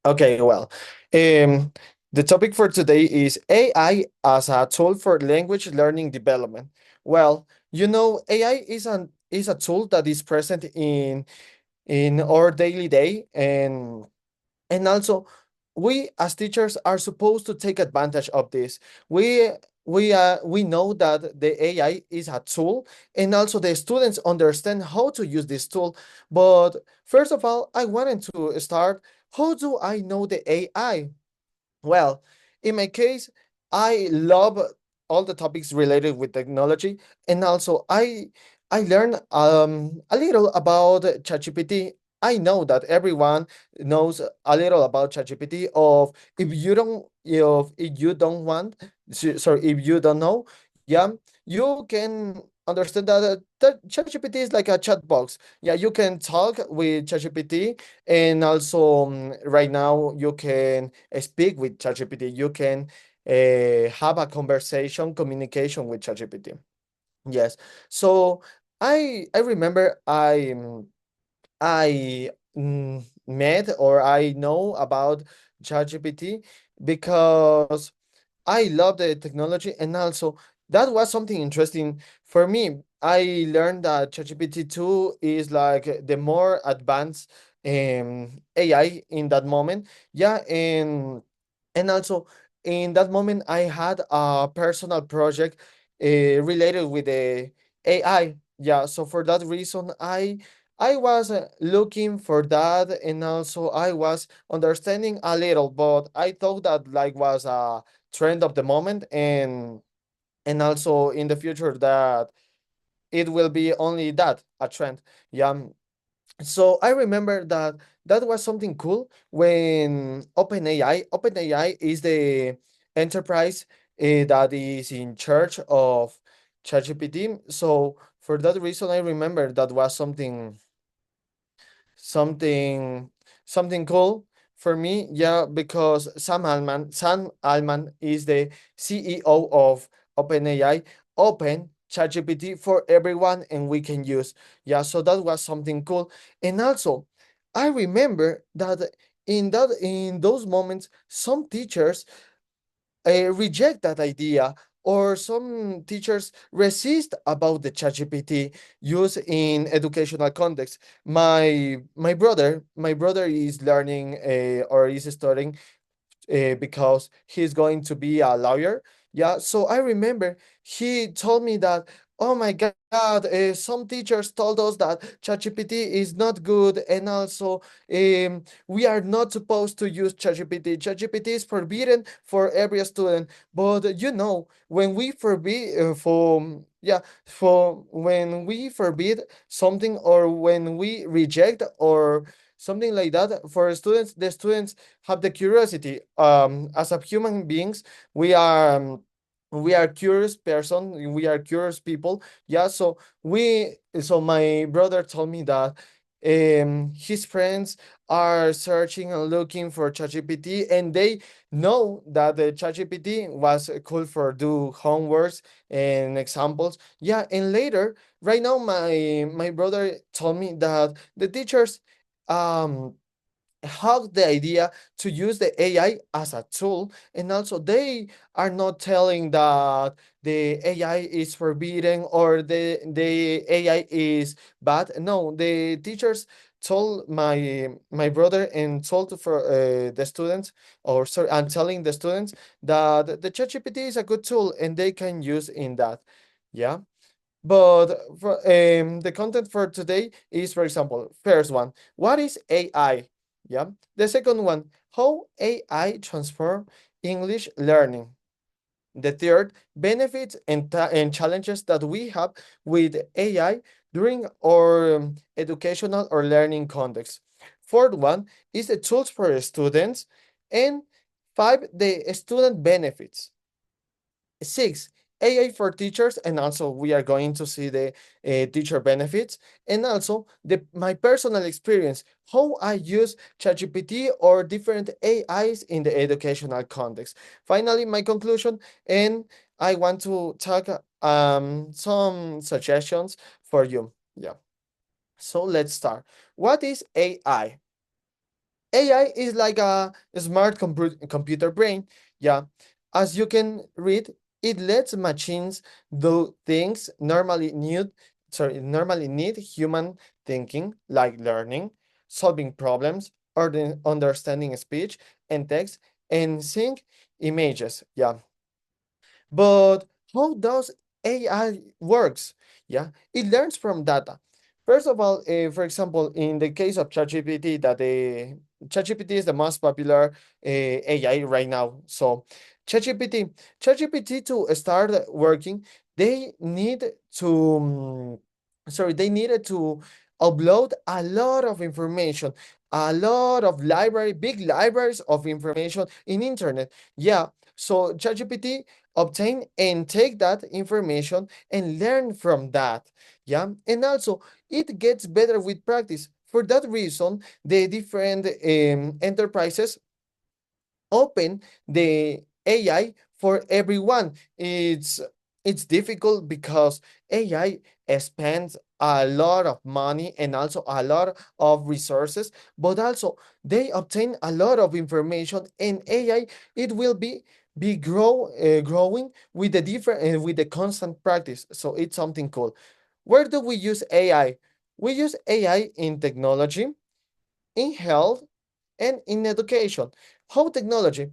Okay, well, um, the topic for today is AI as a tool for language learning development. Well, AI is a tool that is present in our daily day, and also we as teachers are supposed to take advantage of this. We we know that the AI is a tool, and also the students understand how to use this tool. But first of all, I wanted to start. How do I know the AI? Well, in my case, I love all the topics related with technology, and also I learned a little about ChatGPT. I know that everyone knows a little about ChatGPT. Of if you don't want, sorry, if you don't know, yeah, you can understand that ChatGPT is like a chat box. Yeah, you can talk with ChatGPT, and also right now you can speak with ChatGPT. You can have a conversation, communication with ChatGPT. Yes. So I remember I met or I know about ChatGPT because I love the technology, and also that was something interesting for me. I learned that ChatGPT 2 is like the more advanced AI in that moment. Yeah, and also in that moment I had a personal project related with the AI. Yeah, so for that reason I was looking for that, and also I was understanding a little, but I thought that like was a trend of the moment, and also in the future that it will be only that a trend. Yeah, so I remember that that was something cool when OpenAI is the enterprise that is in charge of ChatGPT. So for that reason I remember that was something something cool for me. Yeah, because Sam Altman is the CEO of OpenAI. Open ChatGPT for everyone, and we can use. Yeah, so that was something cool. And also I remember that in those moments some teachers reject that idea, or some teachers resist about the ChatGPT use in educational context. My brother is learning or is studying because he's going to be a lawyer. Yeah, so I remember he told me that, oh my God, some teachers told us that ChatGPT is not good, and also we are not supposed to use ChatGPT. ChatGPT is forbidden for every student. But when we forbid for when we forbid something, or when we reject or something like that for students, the students have the curiosity. As a human beings, we are we are curious person, we are curious people. Yeah, so my brother told me that his friends are searching and looking for ChatGPT, and they know that the ChatGPT was cool for do homeworks and examples. Yeah, and later, right now, my brother told me that the teachers um have the idea to use the AI as a tool, and also they are not telling that the AI is forbidden or the AI is bad. No, the teachers told my brother and told for the students, or sorry, I'm telling the students that the ChatGPT is a good tool and they can use in that. Yeah. But the content for today is, for example, first one, what is AI? Yeah. The second one, how AI transform English learning. The third, benefits and challenges that we have with AI during our educational or learning context. Fourth one is the tools for students. And five, the student benefits. Six, AI for teachers, and also we are going to see the teacher benefits, and also the my personal experience, how I use ChatGPT or different AIs in the educational context. Finally, my conclusion, and I want to talk some suggestions for you. Yeah. So let's start. What is AI? AI is like a smart computer brain. Yeah. As you can read, it lets machines do things normally need human thinking, like learning, solving problems, or understanding speech and text, and seeing images. Yeah. But how does AI works? Yeah, it learns from data. First of all, for example, in the case of ChatGPT, that the ChatGPT is the most popular AI right now. So, ChatGPT, ChatGPT to start working, they need to, they needed to upload a lot of information, a lot of big libraries of information in internet. Yeah, so ChatGPT obtain and take that information and learn from that. Yeah, and also it gets better with practice. For that reason, the different enterprises open the AI for everyone. It's difficult because AI spends a lot of money and also a lot of resources, but also they obtain a lot of information, and AI it will be growing with the different with the constant practice. So it's something cool. Where do we use AI? We use AI in technology, in health, and in education. How technology,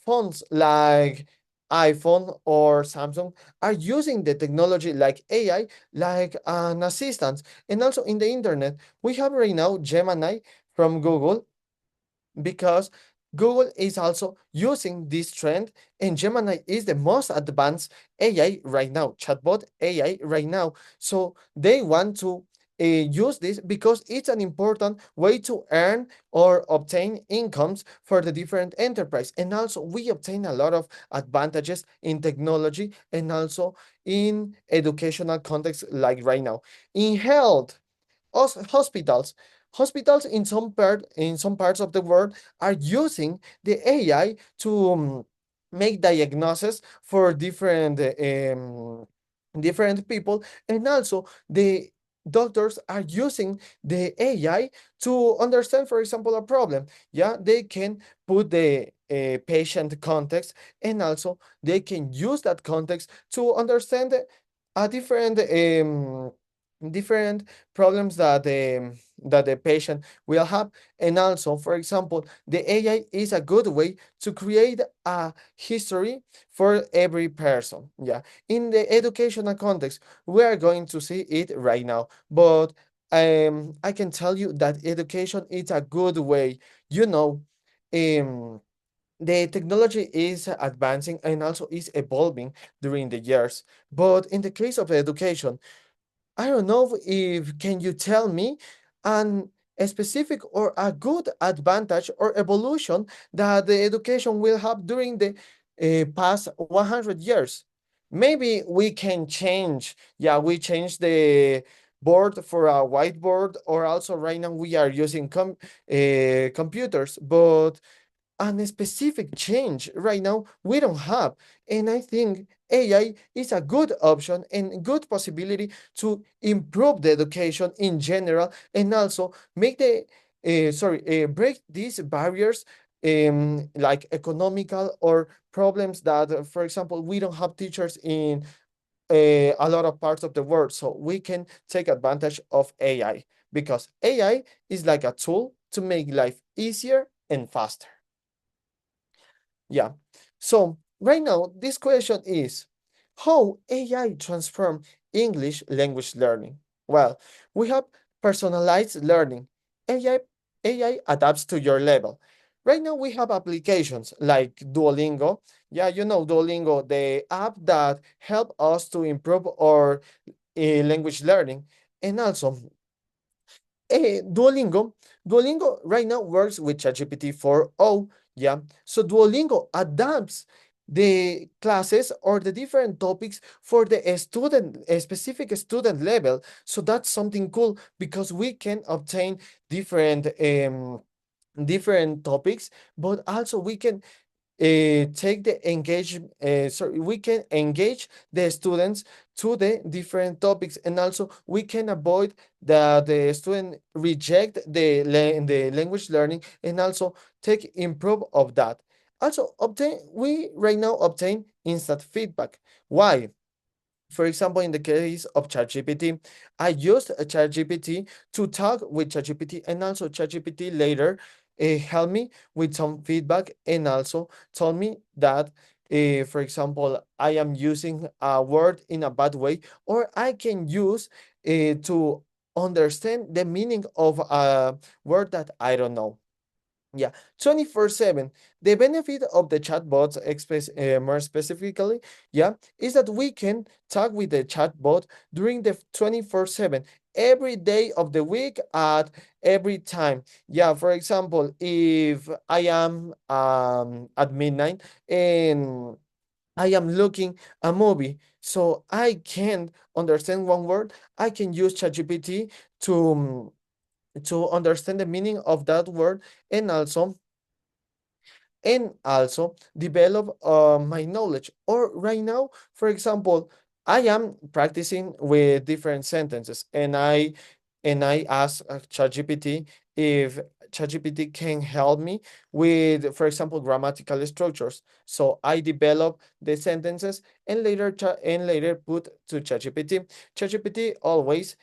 phones like iPhone or Samsung are using the technology like AI, like an assistant. And also in the internet, we have right now Gemini from Google, because Google is also using this trend, and Gemini is the most advanced AI right now, chatbot AI right now. So they want to use this because it's an important way to earn or obtain incomes for the different enterprise. And also we obtain a lot of advantages in technology and also in educational context like right now. In health, hospitals. Hospitals in some parts of the world are using the AI to make diagnosis for different people, and also the doctors are using the AI to understand, for example, a problem. Yeah, they can put the patient context, and also they can use that context to understand a different problems that the patient will have. And also, for example, the AI is a good way to create a history for every person. Yeah, in the educational context, we are going to see it right now, but I can tell you that education is a good way. you know um the technology is advancing and also is evolving during the years. But in the case of education, I don't know if can you tell me an a specific or a good advantage or evolution that the education will have during the past 100 years. Maybe we can change. Yeah, we change the board for a whiteboard, or also right now we are using computers, but a specific change right now we don't have. And I think AI is a good option and good possibility to improve the education in general, and also make break these barriers, like economical or problems that, for example, we don't have teachers in a lot of parts of the world. So we can take advantage of AI, because AI is like a tool to make life easier and faster. Yeah. So right now, this question is how AI transform English language learning. Well, we have personalized learning. AI, AI adapts to your level. Right now, we have applications like Duolingo. Yeah, you know Duolingo, the app that help us to improve our language learning. And also, Duolingo right now works with ChatGPT 4.0. Yeah, so Duolingo adapts the classes or the different topics for the a specific student level. So that's something cool, because we can obtain different different topics, but also we can take the engage sorry we can engage the students to the different topics, and also we can avoid that the student reject the language learning, and also take improve of that. Also obtain we right now obtain instant feedback. Why? For example, in the case of ChatGPT, I used a ChatGPT to talk with ChatGPT, and also ChatGPT later helped me with some feedback, and also told me that, for example, I am using a word in a bad way, or I can use to understand the meaning of a word that I don't know. Yeah, 24/7. The benefit of the chatbots, more specifically, yeah, is that we can talk with the chatbot during the 24/7, every day of the week at every time. Yeah, for example, if I am at midnight and I am looking a movie, so I can't understand one word, I can use ChatGPT to understand the meaning of that word, and also develop my knowledge. Or right now, for example, I am practicing with different sentences, and I ask ChatGPT if ChatGPT can help me with, for example, grammatical structures. So I develop the sentences, and later put to ChatGPT. ChatGPT always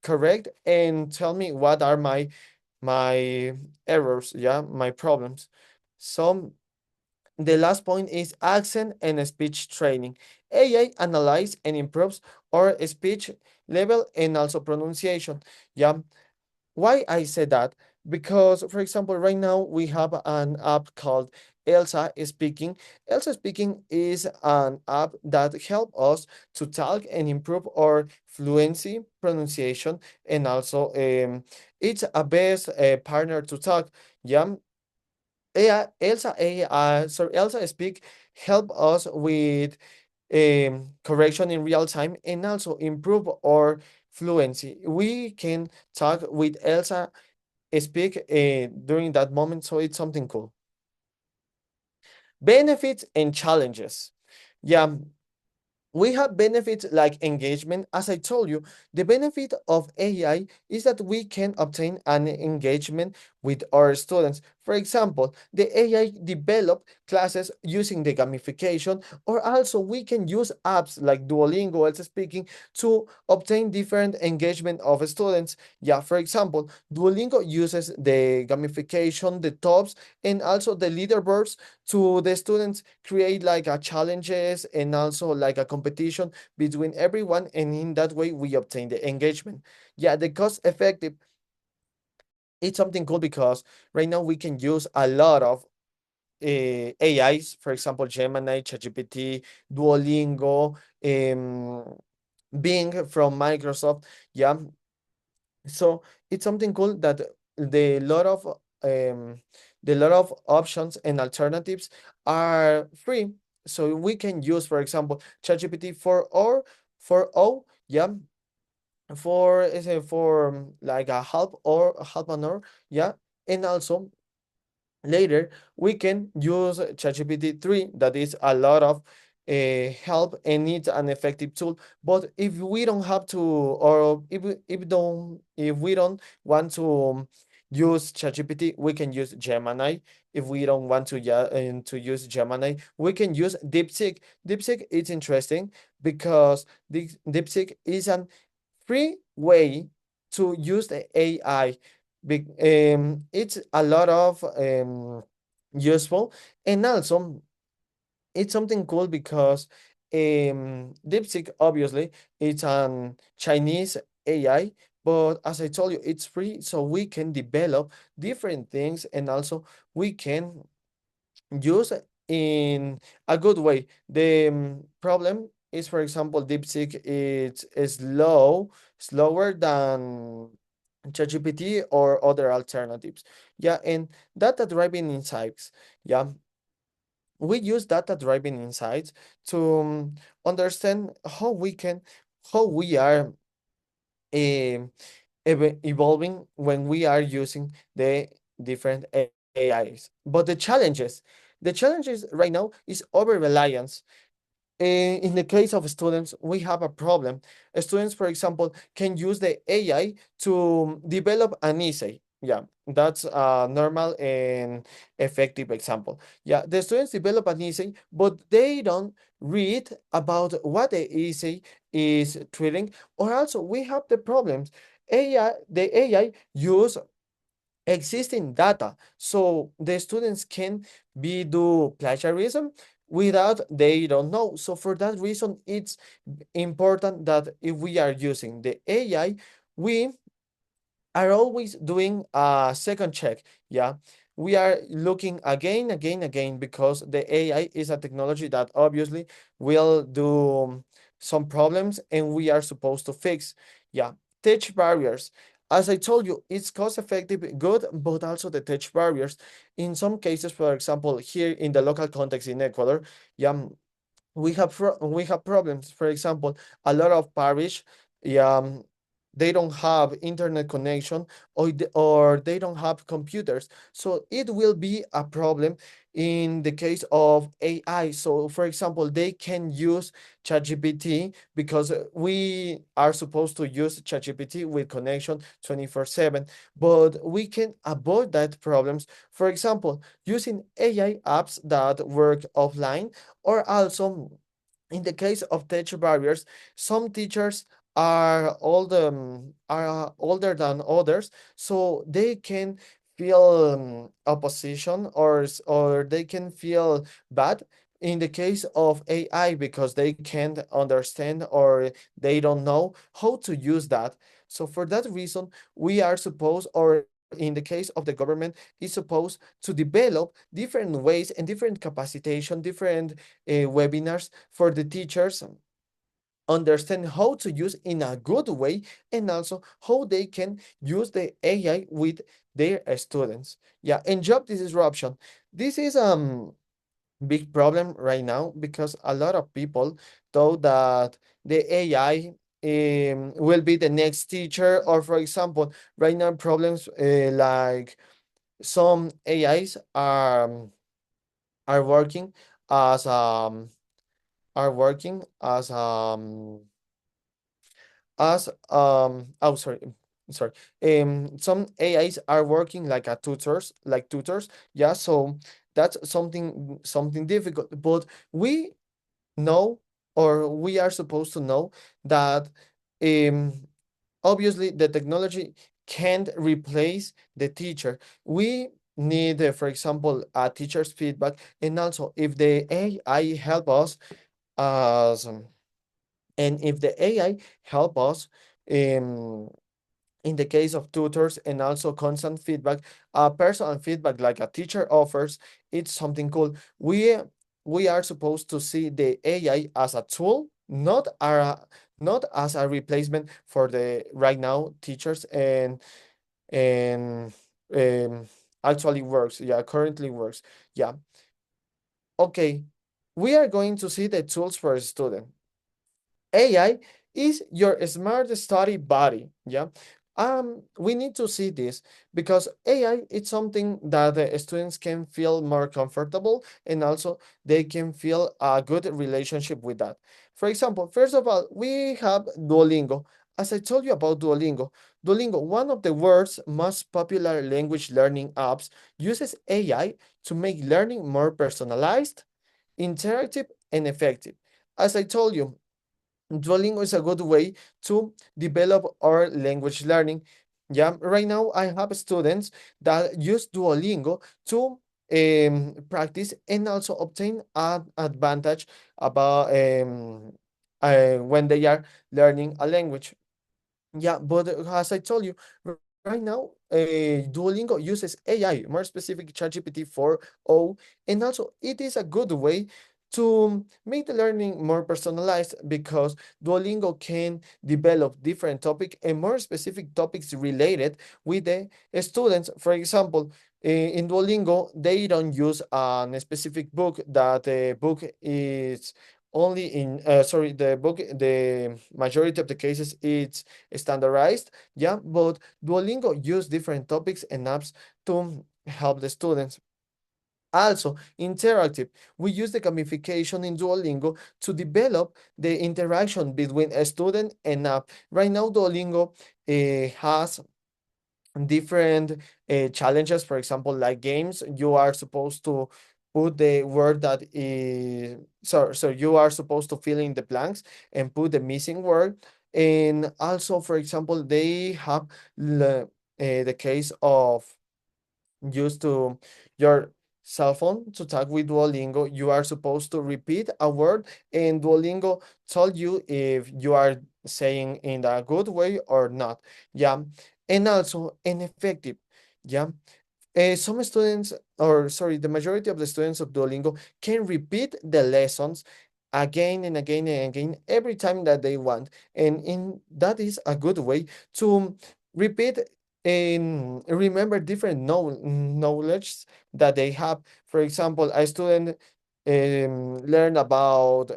correct and tell me what are my errors, yeah, my problems. So the last point is accent and speech training. AI analyze and improves our speech level and also pronunciation. Yeah, why I say that? Because, for example, right now we have an app called Elsa Speaking. Elsa Speaking is an app that help us to talk and improve our fluency, pronunciation, and also it's a best partner to talk. Yeah, Elsa Speak help us with correction in real time, and also improve our fluency. We can talk with Elsa Speak during that moment, so it's something cool. Benefits and challenges. Yeah, we have benefits like engagement. As I told you, the benefit of AI is that we can obtain an engagement with our students. For example, the AI develop classes using the gamification, or also we can use apps like Duolingo, as speaking, to obtain different engagement of students. Yeah, for example, Duolingo uses the gamification, the tops, and also the leaderboards to the students create like a challenges and also like a competition between everyone, and in that way we obtain the engagement. Yeah, the cost effective, it's something cool because right now we can use a lot of AIs, for example, Gemini, ChatGPT, Duolingo, Bing from Microsoft. Yeah, so it's something cool that the lot of um the lot of options and alternatives are free. So we can use, for example, ChatGPT for all, yeah, for like a half an hour, yeah, and also later we can use ChatGPT 3, that is a lot of help and it's an effective tool. But if we don't have to, or if we don't want to use ChatGPT, we can use Gemini. If we don't want to, yeah, and to use Gemini, we can use DeepSeek. DeepSeek is interesting because DeepSeek is an free way to use the AI. It's a lot of useful, and also it's something cool because DeepSeek obviously it's an Chinese AI, but as I told you, it's free, so we can develop different things, and also we can use in a good way. The problem is, for example, DeepSeek is slower than ChatGPT or other alternatives. Yeah, and data-driven insights. Yeah, we use data-driven insights to understand how we are um, evolving when we are using the different AIs. But the challenges. The challenge is right now is over reliance. In the case of students, we have a problem. Students, for example, can use the AI to develop an essay. Yeah, that's a normal and effective example. Yeah, the students develop an essay, but they don't read about what the essay is treating. Or also, we have the problems. The AI use existing data so the students can be do plagiarism without they don't know. So for that reason it's important that if we are using the AI, we are always doing a second check. Yeah, we are looking again because the AI is a technology that obviously will do some problems and we are supposed to fix. Yeah, teach barriers. As I told you, it's cost effective, good, but also the teach barriers. In some cases, for example, here in the local context in Ecuador, yeah, we have problems. For example, a lot of parish, um, they don't have internet connection or they don't have computers. So it will be a problem in the case of AI. So for example, they can use ChatGPT because we are supposed to use ChatGPT with connection 24/7, but we can avoid that problems. For example, using AI apps that work offline or also in the case of teacher barriers, some teachers are older than others, so they can feel opposition or they can feel bad in the case of AI because they can't understand or they don't know how to use that. So for that reason, we are supposed, or in the case of the government, is supposed to develop different ways and different capacitation, different webinars for the teachers understand how to use in a good way and also how they can use the AI with their students. Yeah, and job disruption. This is big problem right now because a lot of people thought that the AI will be the next teacher, or for example, right now problems like some AIs are working as are working as sorry, some AIs are working like a tutors. Yeah, so that's something difficult, but we know, or we are supposed to know that um obviously the technology can't replace the teacher. We need, for example, a teacher's feedback, and also if the AI help us as and if the AI help us um, in the case of tutors and also constant feedback, personal feedback like a teacher offers, it's something cool. We are supposed to see the AI as a tool, not as a replacement for the right now teachers and actually works. Yeah, currently works. Yeah. Okay. We are going to see the tools for a student. AI is your smart study buddy. Yeah. We need to see this because AI is something that the students can feel more comfortable and also they can feel a good relationship with that. For example, first of all, we have Duolingo. As I told you about Duolingo, one of the world's most popular language learning apps, uses AI to make learning more personalized, interactive, and effective. As I told you, Duolingo is a good way to develop our language learning. Yeah, right now I have students that use Duolingo to practice and also obtain an advantage about when they are learning a language. Yeah, but as I told you, right now, Duolingo uses AI, more specific ChatGPT 4.0, and also it is a good way to make the learning more personalized because Duolingo can develop different topics and more specific topics related with the students. For example, in Duolingo, they don't use a specific book that the book is only in sorry the book the majority of the cases it's standardized. Yeah, but Duolingo use different topics and apps to help the students. Also, interactive. We use the gamification in Duolingo to develop the interaction between a student and app. Right now, Duolingo has different challenges. For example, like games, you are supposed to put the word that is so you are supposed to fill in the blanks and put the missing word. And also, for example, they have the case of used to your cell phone to talk with Duolingo. You are supposed to repeat a word, and Duolingo tell you if you are saying in a good way or not. Yeah, and also ineffective. Yeah, some students, or sorry, the majority of the students of Duolingo can repeat the lessons again and again and again every time that they want. And in that is a good way to repeat and remember different knowledge that they have. For example, a student learn about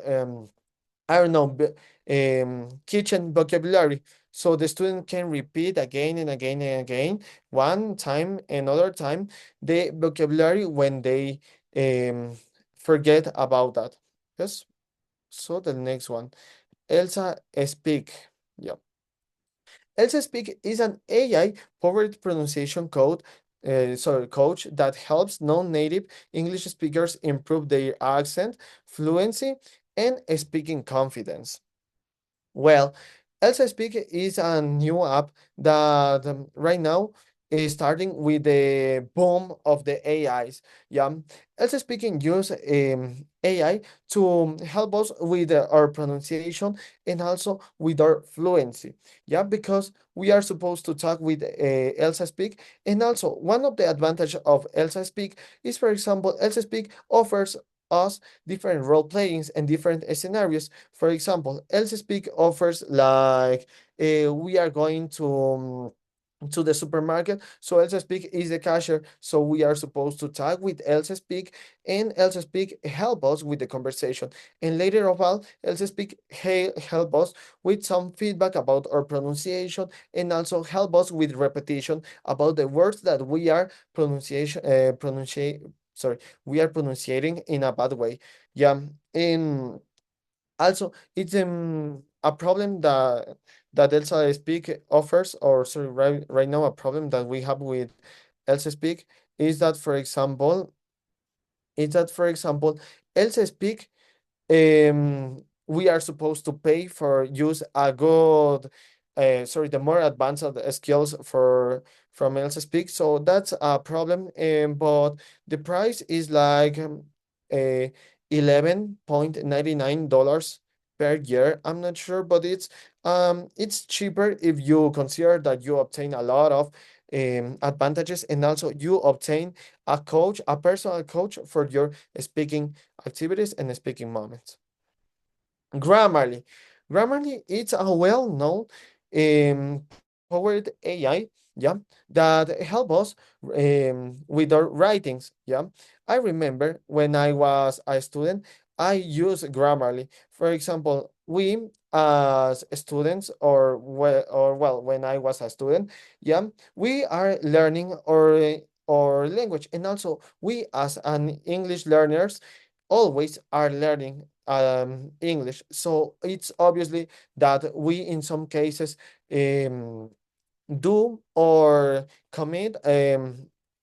I don't know, kitchen vocabulary. So the student can repeat again and again and again, one time, another time, the vocabulary when they um, forget about that. Yes. So the next one, Elsa Speak. Yeah. Elsa Speak is an AI powered pronunciation coach that helps non-native English speakers improve their accent, fluency, and speaking confidence. Well, Elsa Speak is a new app that right now is starting with the boom of the AIs. Yeah, Elsa Speaking use AI to help us with our pronunciation and also with our fluency. Yeah, because we are supposed to talk with Elsa Speak, and also one of the advantage of Elsa Speak is, for example, Elsa Speak offers us different role playings and different scenarios. For example, Else Speak offers like we are going to the supermarket. So Elsa Speak is the cashier. So we are supposed to talk with Elsa Speak, and Elsa Speak help us with the conversation. And later of all, Elsa Speak help us with some feedback about our pronunciation and also help us with repetition about the words that we are sorry, we are pronouncing in a bad way. Yeah. And also, it's a problem that Elsa Speak offers, or sorry, right now a problem that we have with Elsa Speak is that, for example, Elsa Speak we are supposed to pay for use a good sorry, the more advanced skills for from Elsa Speak. So that's a problem. But the price is like uh, $11.99 per year. I'm not sure, but it's cheaper if you consider that you obtain a lot of advantages, and also you obtain a coach, a personal coach for your speaking activities and speaking moments. Grammarly. Grammarly is a well-known powered AI, yeah, that help us with our writings, yeah. I remember when I was a student, I used Grammarly. For example, we as students, or well, when I was a student, yeah, we are learning our language, and also we as an English learners always are learning English. So it's obviously that we, in some cases, um, do or commit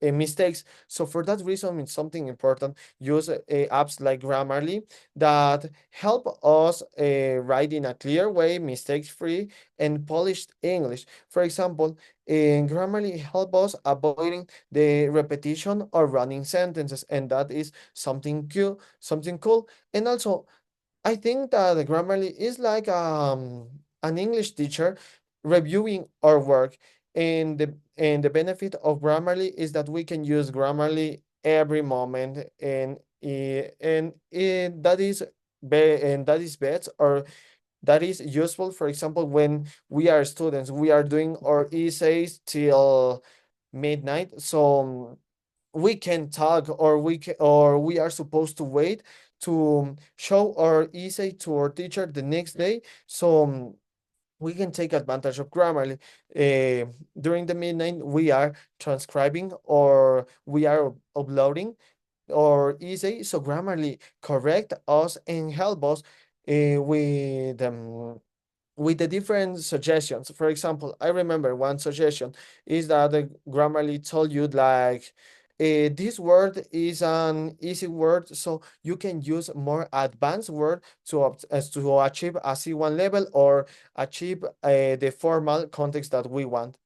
mistakes. So for that reason, it's something important. Use apps like Grammarly that help us write in a clear way, mistakes-free, and polished English. For example, Grammarly help us avoiding the repetition or running sentences, and that is something cool, something cool. And also, I think that Grammarly is like an English teacher reviewing our work. And the benefit of Grammarly is that we can use Grammarly every moment, and that is best, or that is useful. For example, when we are students, we are doing our essays till midnight. So we can talk, or we are supposed to wait to show our essay to our teacher the next day. So we can take advantage of Grammarly. During the midnight, we are transcribing, or we are uploading or easy, so Grammarly correct us and help us with the different suggestions. For example, I remember one suggestion is that the Grammarly told you like this word is an easy word, so you can use more advanced word to achieve a C1 level or achieve the formal context that we want.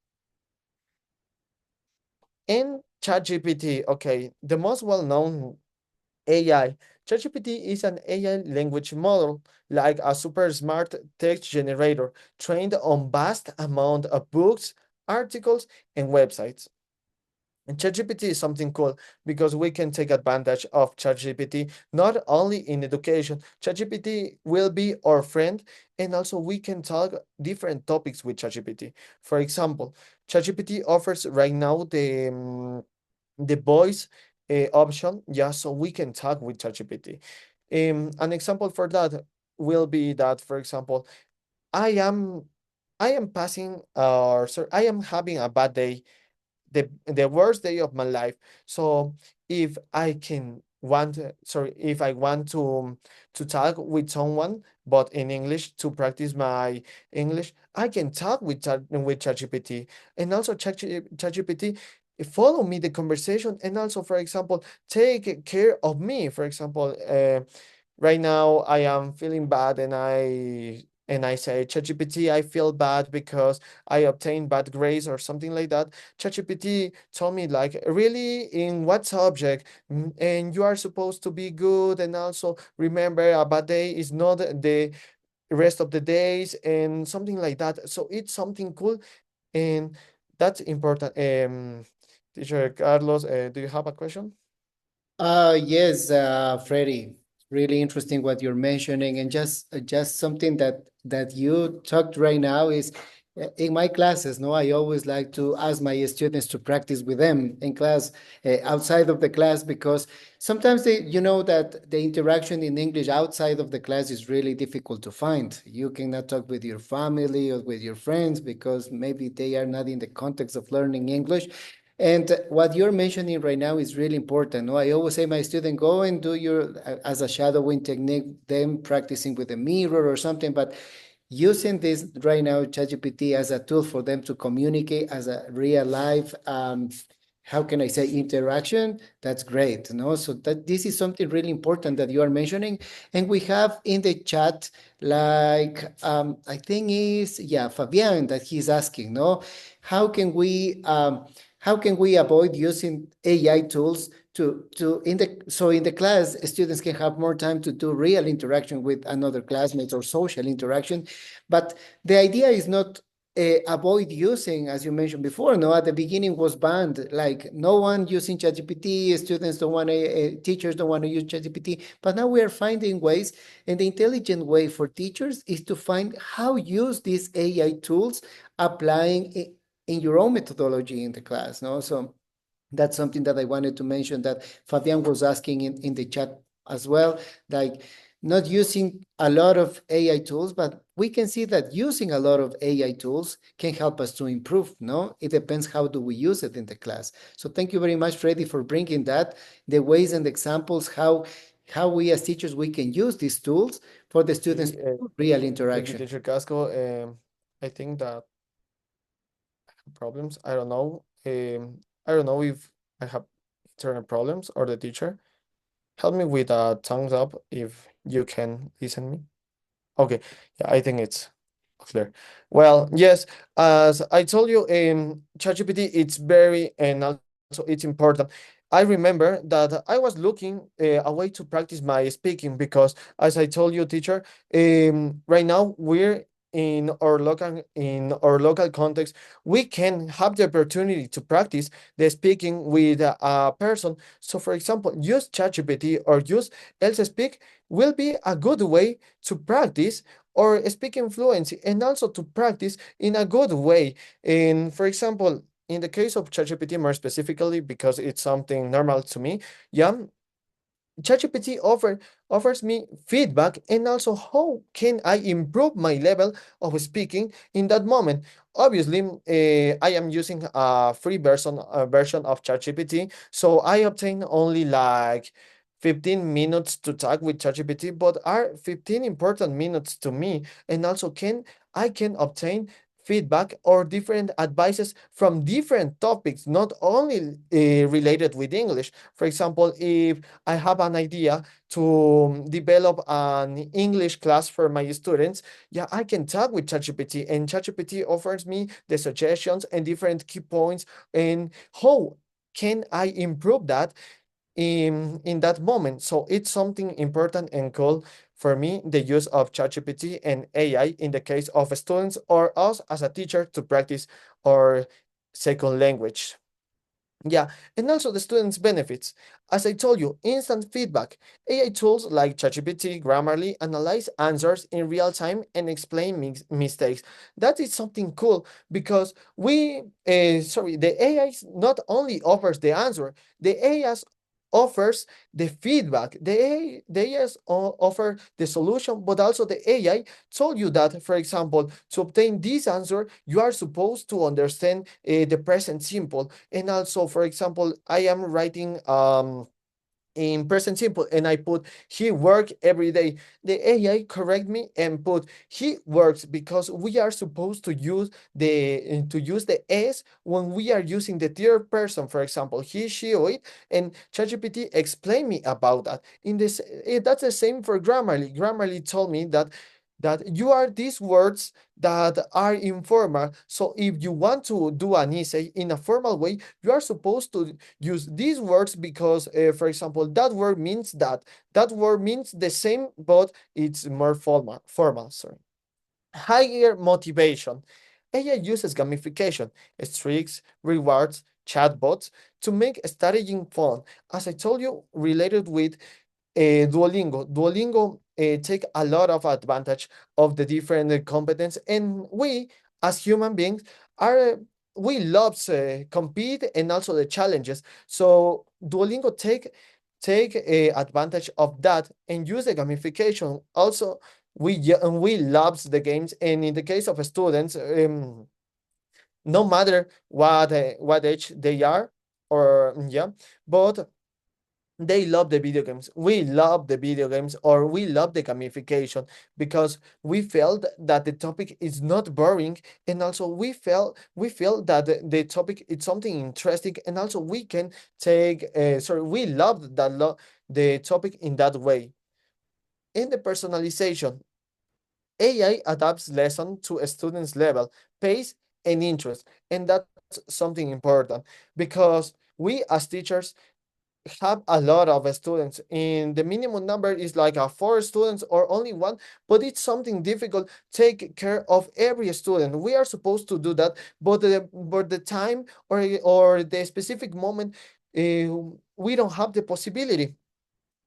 And ChatGPT, okay, the most well-known AI. ChatGPT is an AI language model, like a super smart text generator, trained on vast amount of books, articles, and websites. And ChatGPT is something cool because we can take advantage of ChatGPT not only in education. ChatGPT will be our friend, and also we can talk different topics with ChatGPT. For example, ChatGPT offers right now the voice option, yeah, so we can talk with ChatGPT. An example for that will be that, for example, I am I am passing or sorry, I am having a bad day, the worst day of my life. So if I can want sorry, if I want to talk with someone but in English to practice my English, I can talk with ChatGPT. And also ChatGPT follow me the conversation, and also, for example, take care of me. For example, right now I am feeling bad, and I say, ChatGPT, I feel bad because I obtained bad grades or something like that. ChatGPT told me like, really, in what subject? And you are supposed to be good, and also remember a bad day is not the rest of the days, and something like that. So it's something cool, and that's important. Teacher Carlos, do you have a question? Yes, Freddie, really interesting what you're mentioning, and just something that you talked right now is in my classes. No, I always like to ask my students to practice with them in class, outside of the class, because sometimes you know that the interaction in English outside of the class is really difficult to find. You cannot talk with your family or with your friends because maybe they are not in the context of learning English. And what you're mentioning right now is really important. No, I always say my student, go and do your as a shadowing technique, them practicing with a mirror or something. But using this right now, ChatGPT, as a tool for them to communicate as a real life, how can I say, interaction, that's great. No, so that this is something really important that you are mentioning. And we have in the chat, like, I think is, yeah, Fabian, that he's asking, no, how can we, how can we avoid using AI tools to in the so in the class students can have more time to do real interaction with another classmates or social interaction. But the idea is not avoid using, as you mentioned before. No, at the beginning was banned, like no one using ChatGPT. Students don't want to, teachers don't want to use ChatGPT. But now we are finding ways, and the intelligent way for teachers is to find how use these AI tools, applying in your own methodology in the class. No, so that's something that I wanted to mention, that Fabian was asking in the chat as well, like not using a lot of AI tools, but we can see that using a lot of AI tools can help us to improve. No, it depends how do we use it in the class. So thank you very much, Freddy, for bringing that, the ways and examples, how we as teachers, we can use these tools for the students Okay, to do real thank you, interaction. Teacher Casco. I think that problems. I don't know. I don't know if I have internet problems or the teacher. Help me with a thumbs up if you can listen me. Okay, yeah, I think it's clear. Well, yes, as I told you, ChatGPT, it's very and also it's important. I remember that I was looking a way to practice my speaking because, as I told you, teacher, right now we're in our local context. We can have the opportunity to practice the speaking with a person. So, for example, use ChatGPT or use Else Speak will be a good way to practice or speaking fluency, and also to practice in a good way. And for example, in the case of ChatGPT more specifically, because it's something normal to me, yeah, ChatGPT offers me feedback and also how can I improve my level of speaking in that moment. Obviously, I am using a free version of ChatGPT, so I obtain only like 15 minutes to talk with ChatGPT, but are 15 important minutes to me, and also can obtain feedback or different advices from different topics, not only related with English. For example, if I have an idea to develop an English class for my students, yeah, I can talk with ChatGPT, and ChatGPT offers me the suggestions and different key points and how can I improve that in that moment. So it's something important and cool for me, the use of ChatGPT and AI in the case of students or us as a teacher to practice our second language. Yeah, and also the students' benefits. As I told you, instant feedback. AI tools like ChatGPT, Grammarly analyze answers in real time and explain mistakes. That is something cool because the AI not only offers the answer, the AI offers the feedback. The AI offer the solution, but also the AI told you that, for example, to obtain this answer, you are supposed to understand the present simple. And also, for example, I am writing in present simple and I put he work every day. The AI correct me and put he works because we are supposed to use the s when we are using the third person. For example, he, she, or it, and ChatGPT explained me about that. In this, that's the same for Grammarly. Grammarly told me that you are these words that are informal. So if you want to do an essay in a formal way, you are supposed to use these words because, for example, that word means that. That word means the same, but it's more formal, sorry. Higher motivation. AI uses gamification, streaks, rewards, chatbots to make studying fun. As I told you, related with Duolingo. Duolingo take a lot of advantage of the different competence, and we, as human beings, are we love compete and also the challenges. So Duolingo take advantage of that and use the gamification. Also, we loves the games, and in the case of students, no matter what age they are, or yeah, but they love the video games. We love the video games or we love the gamification because we felt that the topic is not boring, and also we feel that the topic is something interesting, and also we can we love the topic in that way. In the personalization, AI adapts lesson to a student's level, pace, and interest, and that's something important because we as teachers have a lot of students, and the minimum number is like a four students or only one, but it's something difficult take care of every student. We are supposed to do that, but the time or the specific moment, we don't have the possibility.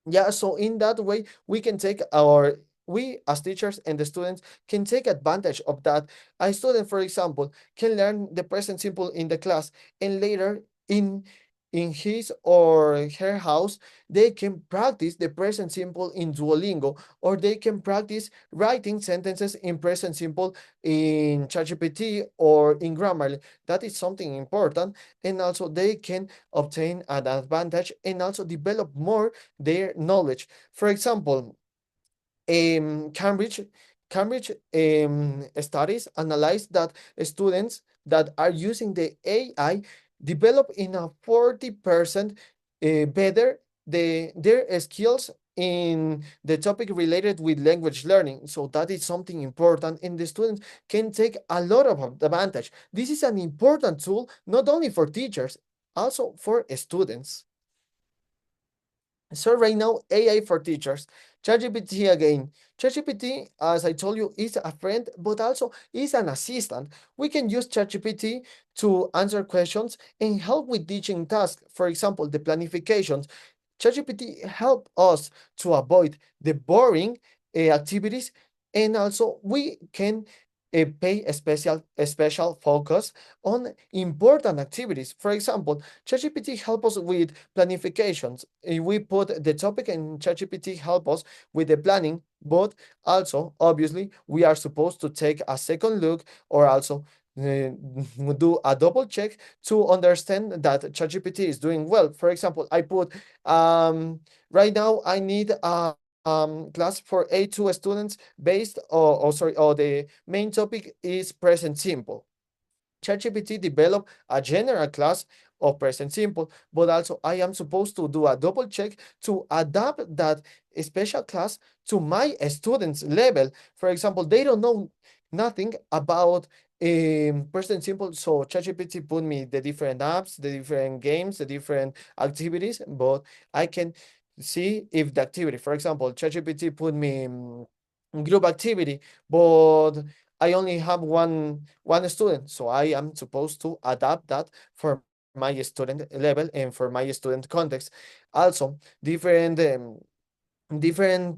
Yeah, so in that way we can take our we as teachers and the students can take advantage of that. A student, for example, can learn the present simple in the class, and later in his or her house they can practice the present simple in Duolingo, or they can practice writing sentences in present simple in ChatGPT or in Grammarly. That is something important, and also they can obtain an advantage and also develop more their knowledge. For example, Cambridge studies analyze that students that are using the AI develop in a 40% better their skills in the topic related with language learning. So that is something important, and the students can take a lot of advantage. This is an important tool not only for teachers, also for students. So right now, AI for teachers, ChatGPT again. ChatGPT, as I told you, is a friend, but also is an assistant. We can use ChatGPT to answer questions and help with teaching tasks. For example, the planifications. ChatGPT help us to avoid the boring activities, and also we can pay a special focus on important activities. For example, ChatGPT help us with planifications. We put the topic and ChatGPT help us with the planning, but also obviously we are supposed to take a second look or also do a double check to understand that ChatGPT is doing well. For example, I put right now I need class for A2 students based or sorry, or the main topic is present simple. ChatGPT developed a general class of present simple, but also I am supposed to do a double check to adapt that special class to my students' level. For example, they don't know nothing about present simple, so ChatGPT put me the different apps, the different games, the different activities, but I can see if the activity, for example, ChatGPT put me group activity, but I only have one student, so I am supposed to adapt that for my student level and for my student context. Also, different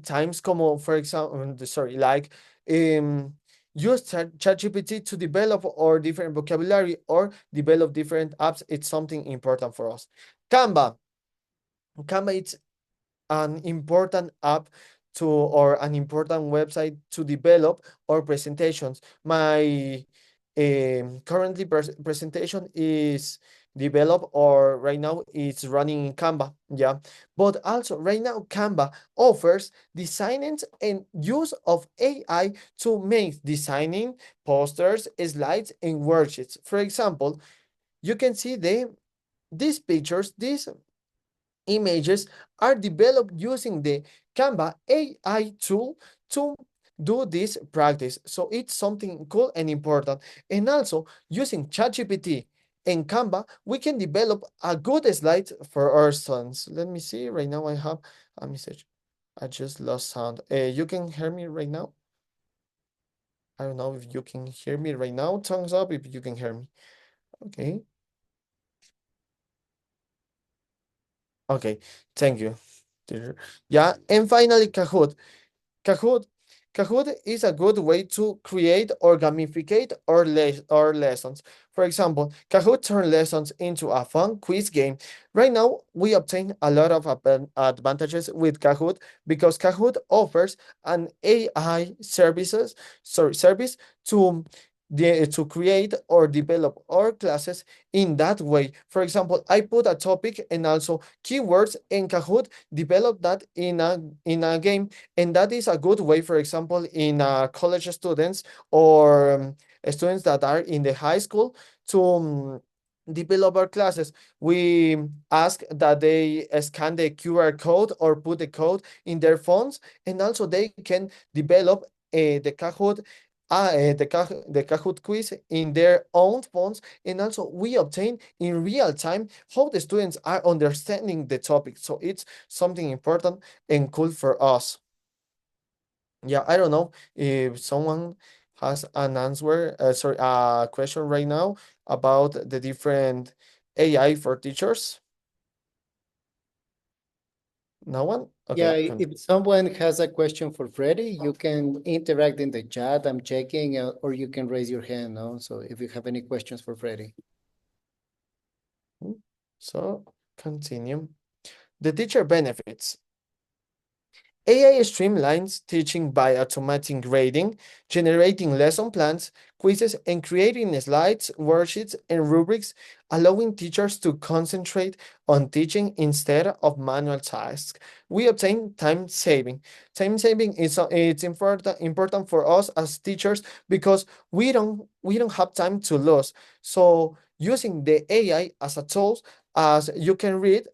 times, como for example, sorry, like um, use ChatGPT to develop or different vocabulary or develop different apps. It's something important for us. Canva. Canva is an important app to or an important website to develop our presentations. My currently presentation is developed or right now it's running in Canva. Yeah, but also right now Canva offers designing and use of AI to make designing posters, slides, and worksheets. For example, you can see these pictures, these images are developed using the Canva AI tool to do this practice. So it's something cool and important. And also using ChatGPT and Canva, we can develop a good slide for our students. Let me see. Right now I have a message. I just lost sound. You can hear me right now? I don't know if you can hear me right now. Thumbs up if you can hear me. Okay. Okay. Thank you. Yeah. And finally, Kahoot. Kahoot. Kahoot is a good way to create or gamificate our lessons. For example, Kahoot turn lessons into a fun quiz game. Right now, we obtain a lot of advantages with Kahoot because Kahoot offers an AI service to to create or develop our classes in that way. For example, I put a topic and also keywords in Kahoot, develop that in a game, and that is a good way, for example, in college students or students that are in the high school to develop our classes. We ask that they scan the QR code or put the code in their phones, and also they can develop the Kahoot. The Kahoot quiz in their own phones, and also we obtain in real time how the students are understanding the topic. So it's something important and cool for us. Yeah, I don't know if someone has an answer, sorry, a question right now about the different AI for teachers. No one? Yeah, Okay, if someone has a question for Freddy, you can interact in the chat. I'm checking, or you can raise your hand. No, so if you have any questions for Freddy. so continue. The teacher benefits. AI streamlines teaching by automating grading, generating lesson plans, quizzes, and creating slides, worksheets, and rubrics, allowing teachers to concentrate on teaching instead of manual tasks. We obtain time saving. Time saving is it's important for us as teachers because we don't have time to lose. So using the AI as a tool, as you can read,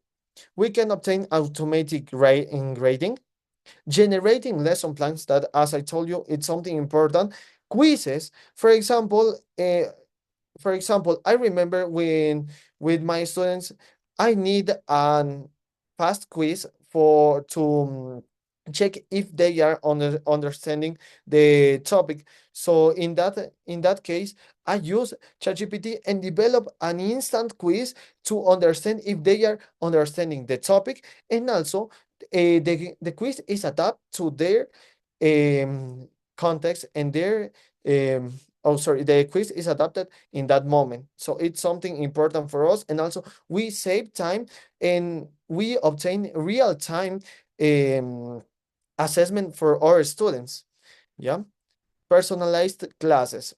we can obtain automatic grading, generating lesson plans that, as I told you, it's something important. Quizzes, for example, I remember when with my students, I need an fast quiz for to check if they are understanding the topic. So in that case, I use ChatGPT and develop an instant quiz to understand if they are understanding the topic, and also the quiz is adapted to their context and their oh sorry, the quiz is adapted in that moment. So it's something important for us, and also we save time and we obtain real time um, assessment for our students. Yeah, personalized classes.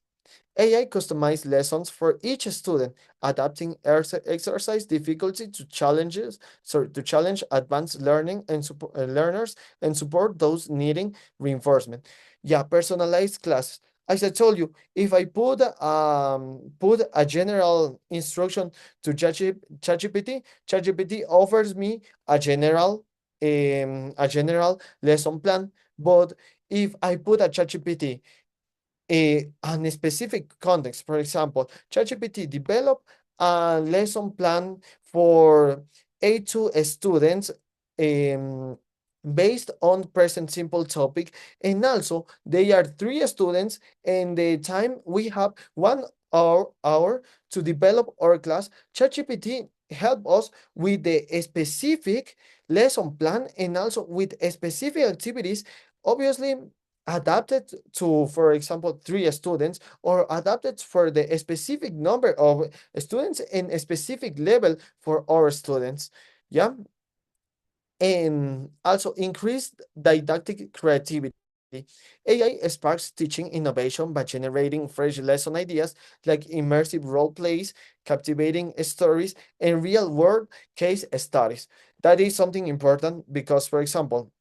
AI customized lessons for each student, adapting exercise difficulty to to challenge advanced learning and support learners and support those needing reinforcement. Yeah, personalized classes. As I told you, if I put a general instruction to ChatGPT offers me a general lesson plan. But if I put a ChatGPT on a specific context. For example, ChatGPT develop a lesson plan for A2 students um, based on present simple topic. And also, they are three students, and the time we have 1 hour to develop our class. ChatGPT help us with the specific lesson plan and also with specific activities. Obviously, adapted to, for example, three students, or adapted for the specific number of students and a specific level for our students. Yeah, and also increased didactic creativity. AI sparks teaching innovation by generating fresh lesson ideas like immersive role plays, captivating stories, and real world case studies. That is something important because, for example,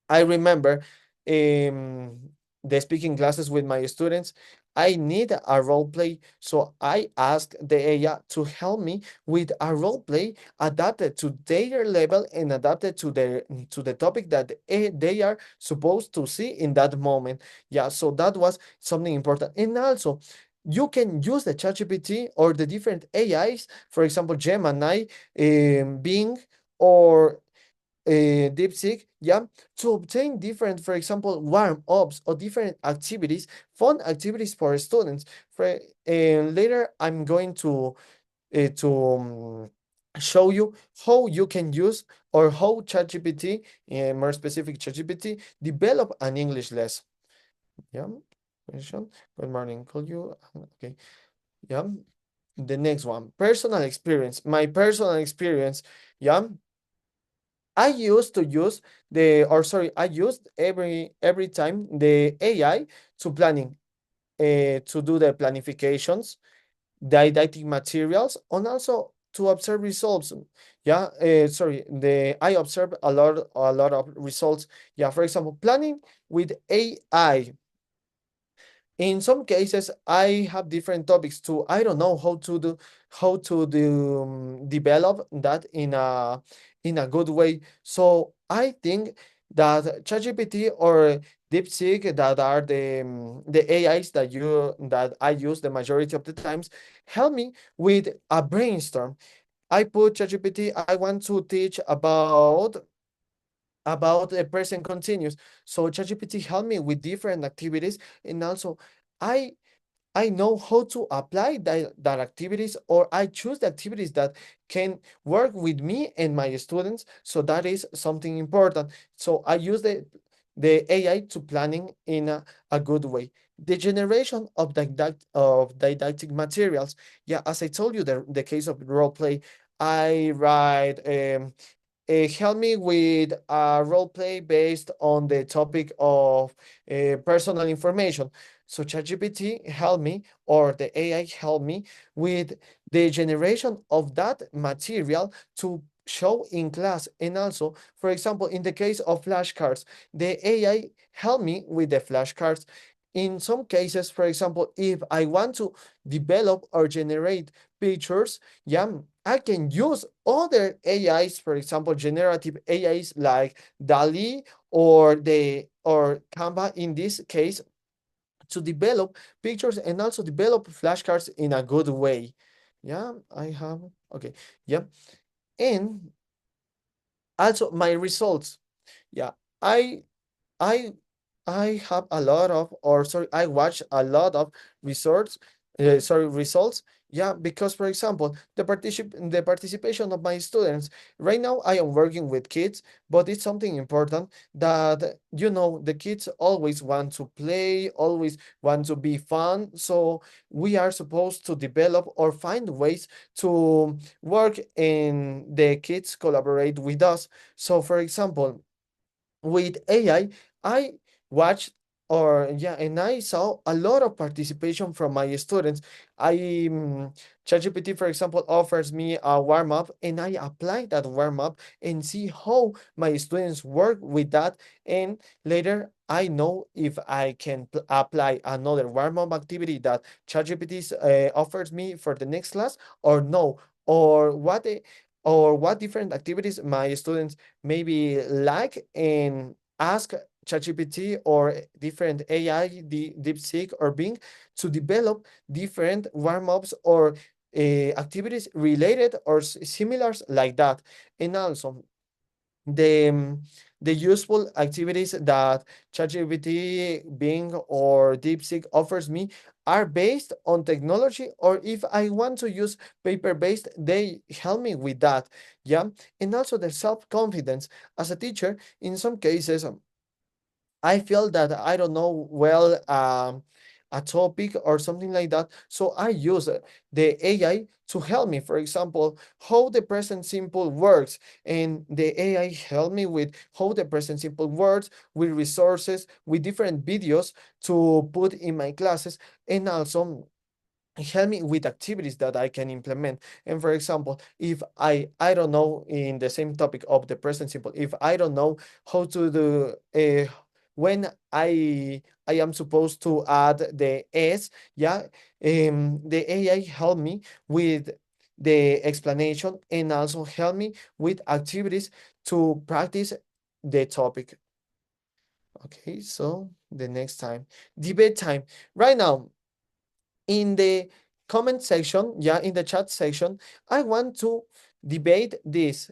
I remember um, the speaking classes with my students. I need a role play, so I asked the AI to help me with a role play adapted to their level and adapted to the topic that they are supposed to see in that moment. Yeah, so that was something important. And also, you can use the ChatGPT or the different AIs, for example, Gemini, Bing, or DeepSeek, yeah, to obtain different, for example, warm-ups or different activities, fun activities for students. And later, I'm going to show you how you can use or how ChatGPT, more specific ChatGPT, develop an English lesson. Yeah, question. Good morning. Could you? Okay. Yeah. The next one, personal experience. My personal experience. Yeah. I used to use I used every time the AI to planning, to do the planifications, didactic materials, and also to observe results. Yeah, I observe a lot of results. Yeah, for example, planning with AI. In some cases, I have different topics too. I don't know how to develop that in a good way. So I think that ChatGPT or DeepSeek, that are the AIs that I use the majority of the times, help me with a brainstorm. I put ChatGPT. I want to teach about the present continuous. So ChatGPT helped me with different activities, and also I I know how to apply that activities, or I choose the activities that can work with me and my students. So that is something important. So I use the AI to planning in a good way. The generation of didactic materials. Yeah, as I told you, the case of role play, I write help me with a role play based on the topic of personal information. So ChatGPT help me, or the AI help me with the generation of that material to show in class. And also, for example, in the case of flashcards, the AI help me with the flashcards. In some cases, for example, if I want to develop or generate pictures, yeah, I can use other AIs, for example, generative AIs like DALI or Canva in this case, to develop pictures and also develop flashcards in a good way. Yeah, I have okay. Yeah. And also my results. Yeah, I I I have a lot of, or sorry, I watch a lot of results. Results. Yeah, because for example, the participation of my students right now, I am working with kids, but it's something important that the kids always want to play, always want to be fun. So we are supposed to develop or find ways to work and the kids collaborate with us. So for example, with AI, I watched or yeah, and I saw a lot of participation from my students. I ChatGPT, for example, offers me a warm up, and I apply that warm up and see how my students work with that. And later, I know if I can apply another warm up activity that ChatGPT offers me for the next class or no, or what different activities my students maybe like and ask ChatGPT or different AI, DeepSeek or Bing to develop different warm-ups or activities related or similar like that. And also the the useful activities that ChatGPT, Bing, or DeepSeek offers me are based on technology, or if I want to use paper-based, they help me with that. Yeah, and also the self-confidence as a teacher. In some cases, I feel that I don't know well a topic or something like that. So I use the AI to help me. For example, how the present simple works. And the AI help me with how the present simple works, with resources, with different videos to put in my classes. And also help me with activities that I can implement. And for example, if I don't know in the same topic of the present simple, if I don't know how to do when I am supposed to add the s, yeah, the AI help me with the explanation and also help me with activities to practice the topic. Okay, so the next time, debate time. Right now, in the comment section, yeah, in the chat section, I want to debate this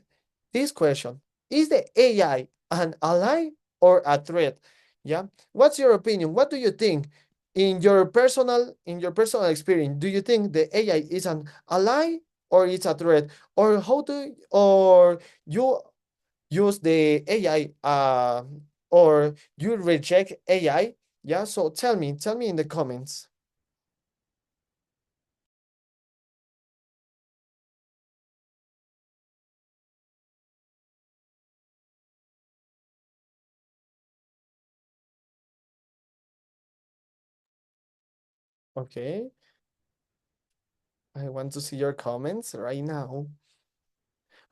question. Is the AI an ally or a threat? Yeah. What's your opinion? What do you think? In your personal experience, do you think the AI is an ally or it's a threat? Or or you use the AI or you reject AI? Yeah. So tell me in the comments. Okay, I want to see your comments right now.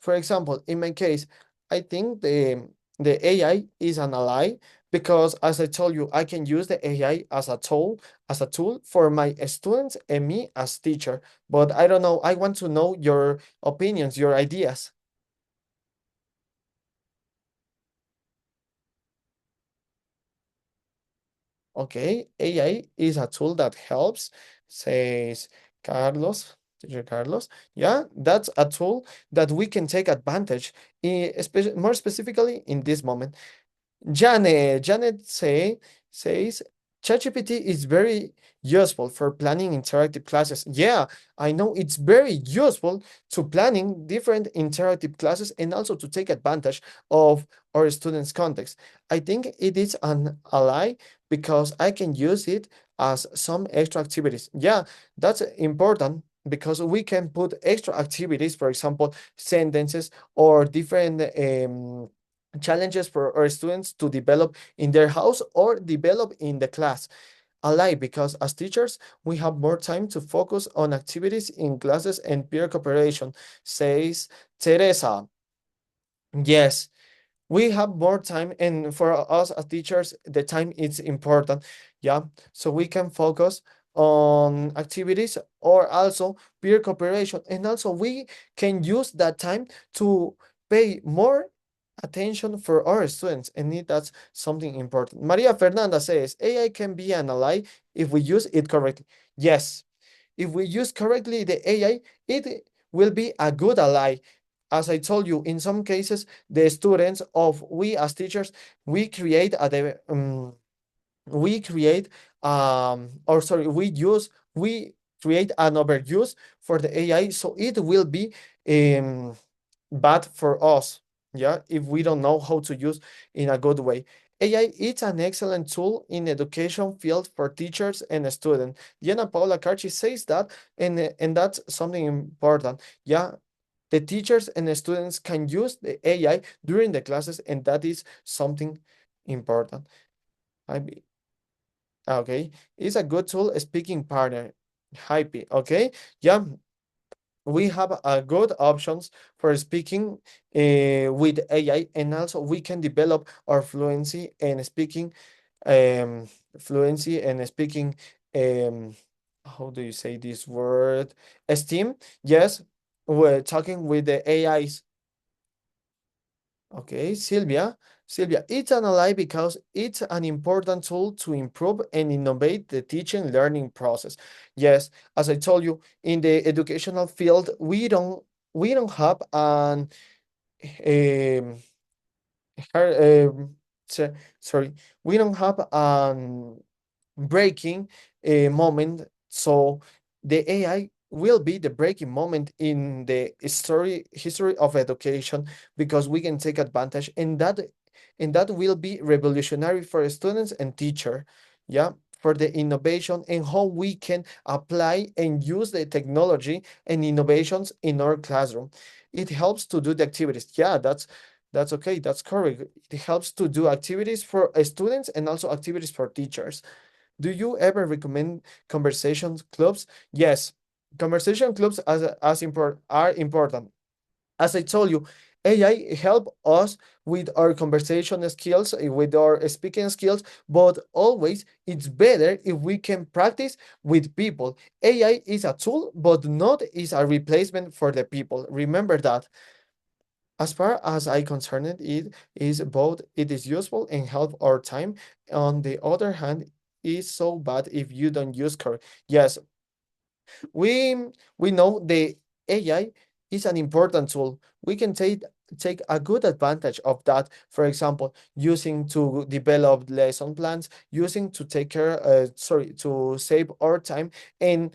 For example, in my case, I think the AI is an ally because, as I told you, I can use the AI as a tool for my students and me as teacher. But I don't know. I want to know your opinions, your ideas. Okay, AI is a tool that helps, says Carlos, teacher Carlos. Yeah, that's a tool that we can take advantage, more specifically in this moment. Janet says ChatGPT is very useful for planning interactive classes. Yeah, I know it's very useful to planning different interactive classes and also to take advantage of our students' context. I think it is an ally because I can use it as some extra activities. Yeah, that's important because we can put extra activities, for example, sentences or different challenges for our students to develop in their house or develop in the class. Alike, because as teachers, we have more time to focus on activities in classes and peer cooperation, says Teresa. Yes, we have more time, and for us as teachers, the time is important. Yeah, so we can focus on activities or also peer cooperation, and also we can use that time to pay more attention for our students, and that's something important. Maria Fernanda says AI can be an ally if we use it correctly. Yes, if we use correctly the AI, it will be a good ally. As I told you, in some cases, the students of we as teachers, we create a we create or sorry, we create an overuse for the AI, so it will be um, bad for us. Yeah, if we don't know how to use in a good way. AI is an excellent tool in education field for teachers and students. Diana Paula Carchi says that, and that's something important. Yeah, the teachers and the students can use the AI during the classes, and that is something important. I be okay. It's a good tool, speaking partner. Happy. Okay. Yeah, we have good options for speaking with AI, and also we can develop our um, fluency and speaking. Um, how do you say this word? Esteem. Yes, we're talking with the AIs. Okay, Sylvia. Sylvia, it's an ally because it's an important tool to improve and innovate the teaching learning process. Yes, as I told you, in the educational field, we don't have an um, so- sorry, we don't have an breaking moment. So the AI will be the breaking moment in the history of education, because we can take advantage, and that will be revolutionary for students and teacher. Yeah, for the innovation and how we can apply and use the technology and innovations in our classroom. It helps to do the activities. Yeah, that's okay. That's correct. It helps to do activities for students and also activities for teachers. Do you ever recommend conversation clubs? Yes, conversation clubs are important. As I told you, AI help us with our conversation skills, with our speaking skills, but always it's better if we can practice with people. AI is a tool, but not is a replacement for the people. Remember that. As far as I concerned, it is both it is useful and help our time. On the other hand, is so bad if you don't use correct. Yes, we we know the AI is an important tool. We can take a good advantage of that. For example, using to develop lesson plans, using to take care, to save our time, and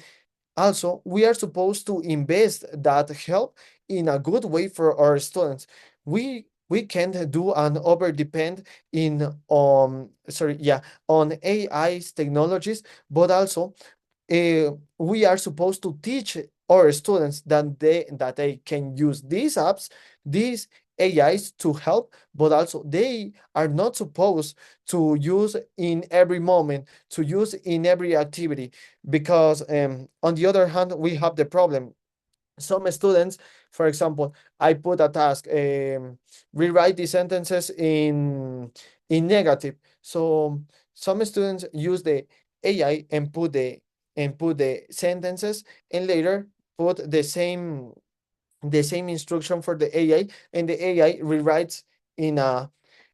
also, we are supposed to invest that help in a good way for our students. We can't do an over depend on AI's technologies, but also we are supposed to teach our students that they can use these apps, these AIs to help, but also they are not supposed to use in every moment, to use in every activity, because on the other hand, we have the problem. Some students, for example, I put a task, rewrite the sentences in negative. So some students use the AI and put the sentences, and later put the same instruction for the AI, and the AI rewrites in a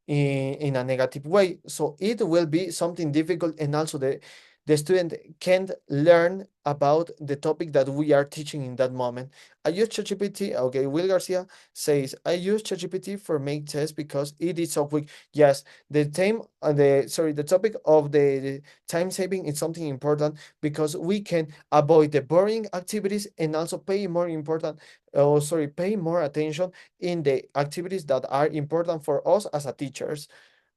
in a negative way. So it will be something difficult, and also the student can't learn about the topic that we are teaching in that moment. I use ChatGPT. Okay, Will Garcia says I use ChatGPT for make tests because it is so quick. Yes, the topic of the time saving is something important, because we can avoid the boring activities and also pay more attention in the activities that are important for us as a teachers.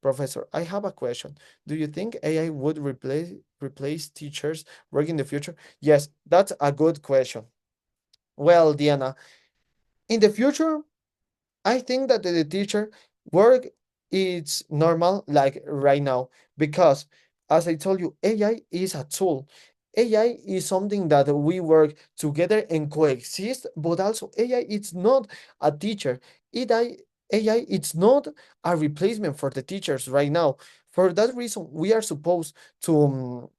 Professor, I have a question. Do you think AI would replace teachers work in the future? Yes, that's a good question. Well, Diana, in the future, I think that the teacher work is normal like right now, because as I told you, AI is a tool. AI is something that we work together and coexist, but also AI it's not a teacher. AI it's not a replacement for the teachers right now. For that reason, we are supposed to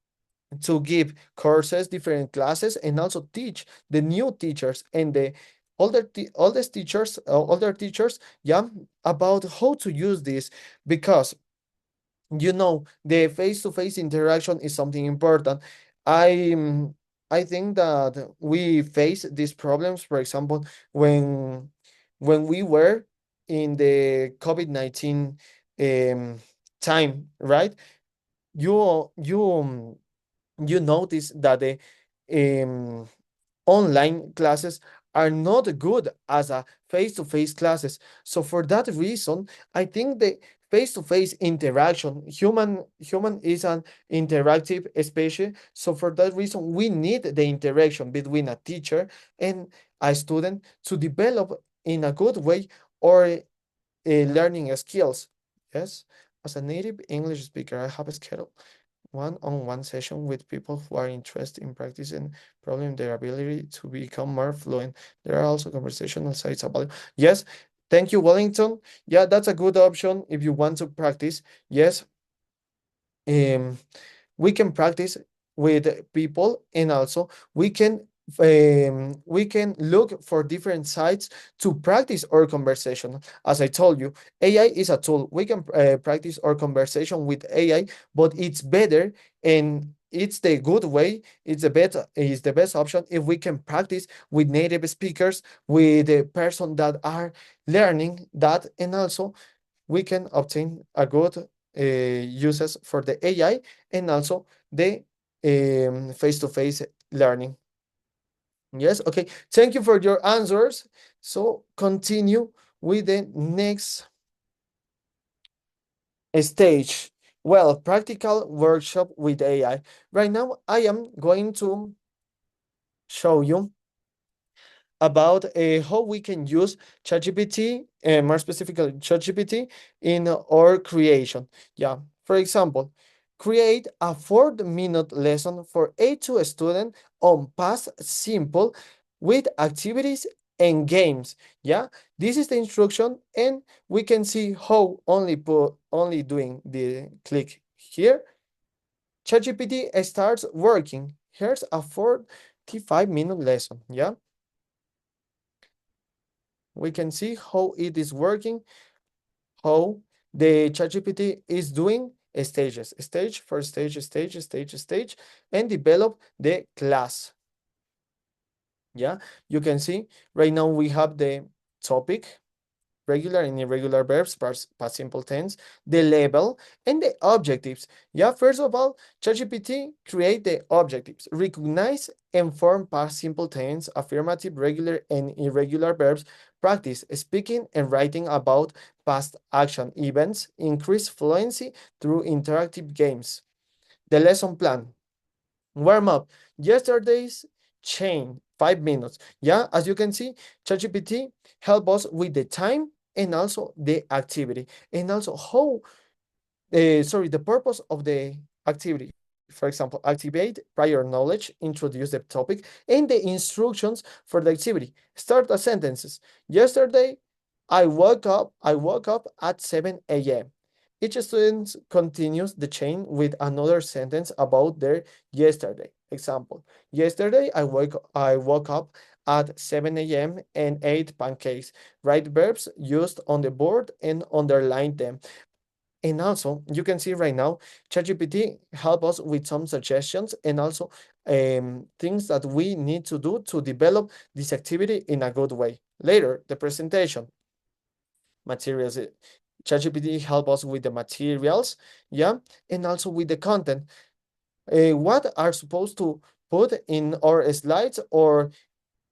give courses, different classes, and also teach the new teachers and the older teachers, yeah, about how to use this, because the face-to-face interaction is something important. I think that we face these problems, for example, when we were in the COVID-19 um, time, right? You you notice that um, online classes are not good as a face-to-face classes. So for that reason, I think the face-to-face interaction, human is an interactive species. So for that reason, we need the interaction between a teacher and a student to develop in a good way or learning skills. Yes, as a native English speaker, I have a schedule one-on-one session with people who are interested in practicing problem their ability to become more fluent. There are also conversational sites about it. Yes, thank you, Wellington. Yeah, that's a good option if you want to practice. Yes, um, we can practice with people, and also we can look for different sites to practice our conversation. As I told you, AI is a tool. We can practice our conversation with AI, but it's better and it's the good way. It's the best option if we can practice with native speakers, with the person that are learning that, and also we can obtain a good uses for the AI and also the face-to-face learning. Yes, okay. Thank you for your answers. So continue with the next stage. Well, practical workshop with AI. Right now, I am going to show you about how we can use ChatGPT, more specifically ChatGPT, in our creation. Yeah, for example, create a 4-minute lesson for A2 student on past simple with activities and games. Yeah, this is the instruction, and we can see how only doing the click here. ChatGPT starts working. Here's a 45-minute lesson. Yeah, we can see how it is working, how the ChatGPT is doing stages, stage for stage, stage, and develop the class. Yeah, you can see right now we have the topic, regular and irregular verbs, past simple tense, the label, and the objectives. Yeah, first of all, ChatGPT create the objectives, recognize and form past simple tense, affirmative, regular, and irregular verbs, practice speaking and writing about past action events, increase fluency through interactive games. The lesson plan, warm up, yesterday's chain, 5 minutes. Yeah, as you can see, ChatGPT help us with the time and also the activity, and also how, the purpose of the activity. For example, activate prior knowledge, introduce the topic, and the instructions for the activity. Start the sentences. Yesterday, I woke up at 7 a.m. Each student continues the chain with another sentence about their yesterday. Example, yesterday I woke up at 7 a.m. and ate pancakes. Write verbs used on the board and underline them. And also, you can see right now, ChatGPT help us with some suggestions and also things that we need to do to develop this activity in a good way. Later, the presentation materials. ChatGPT help us with the materials, yeah, and also with the content. What are supposed to put in our slides or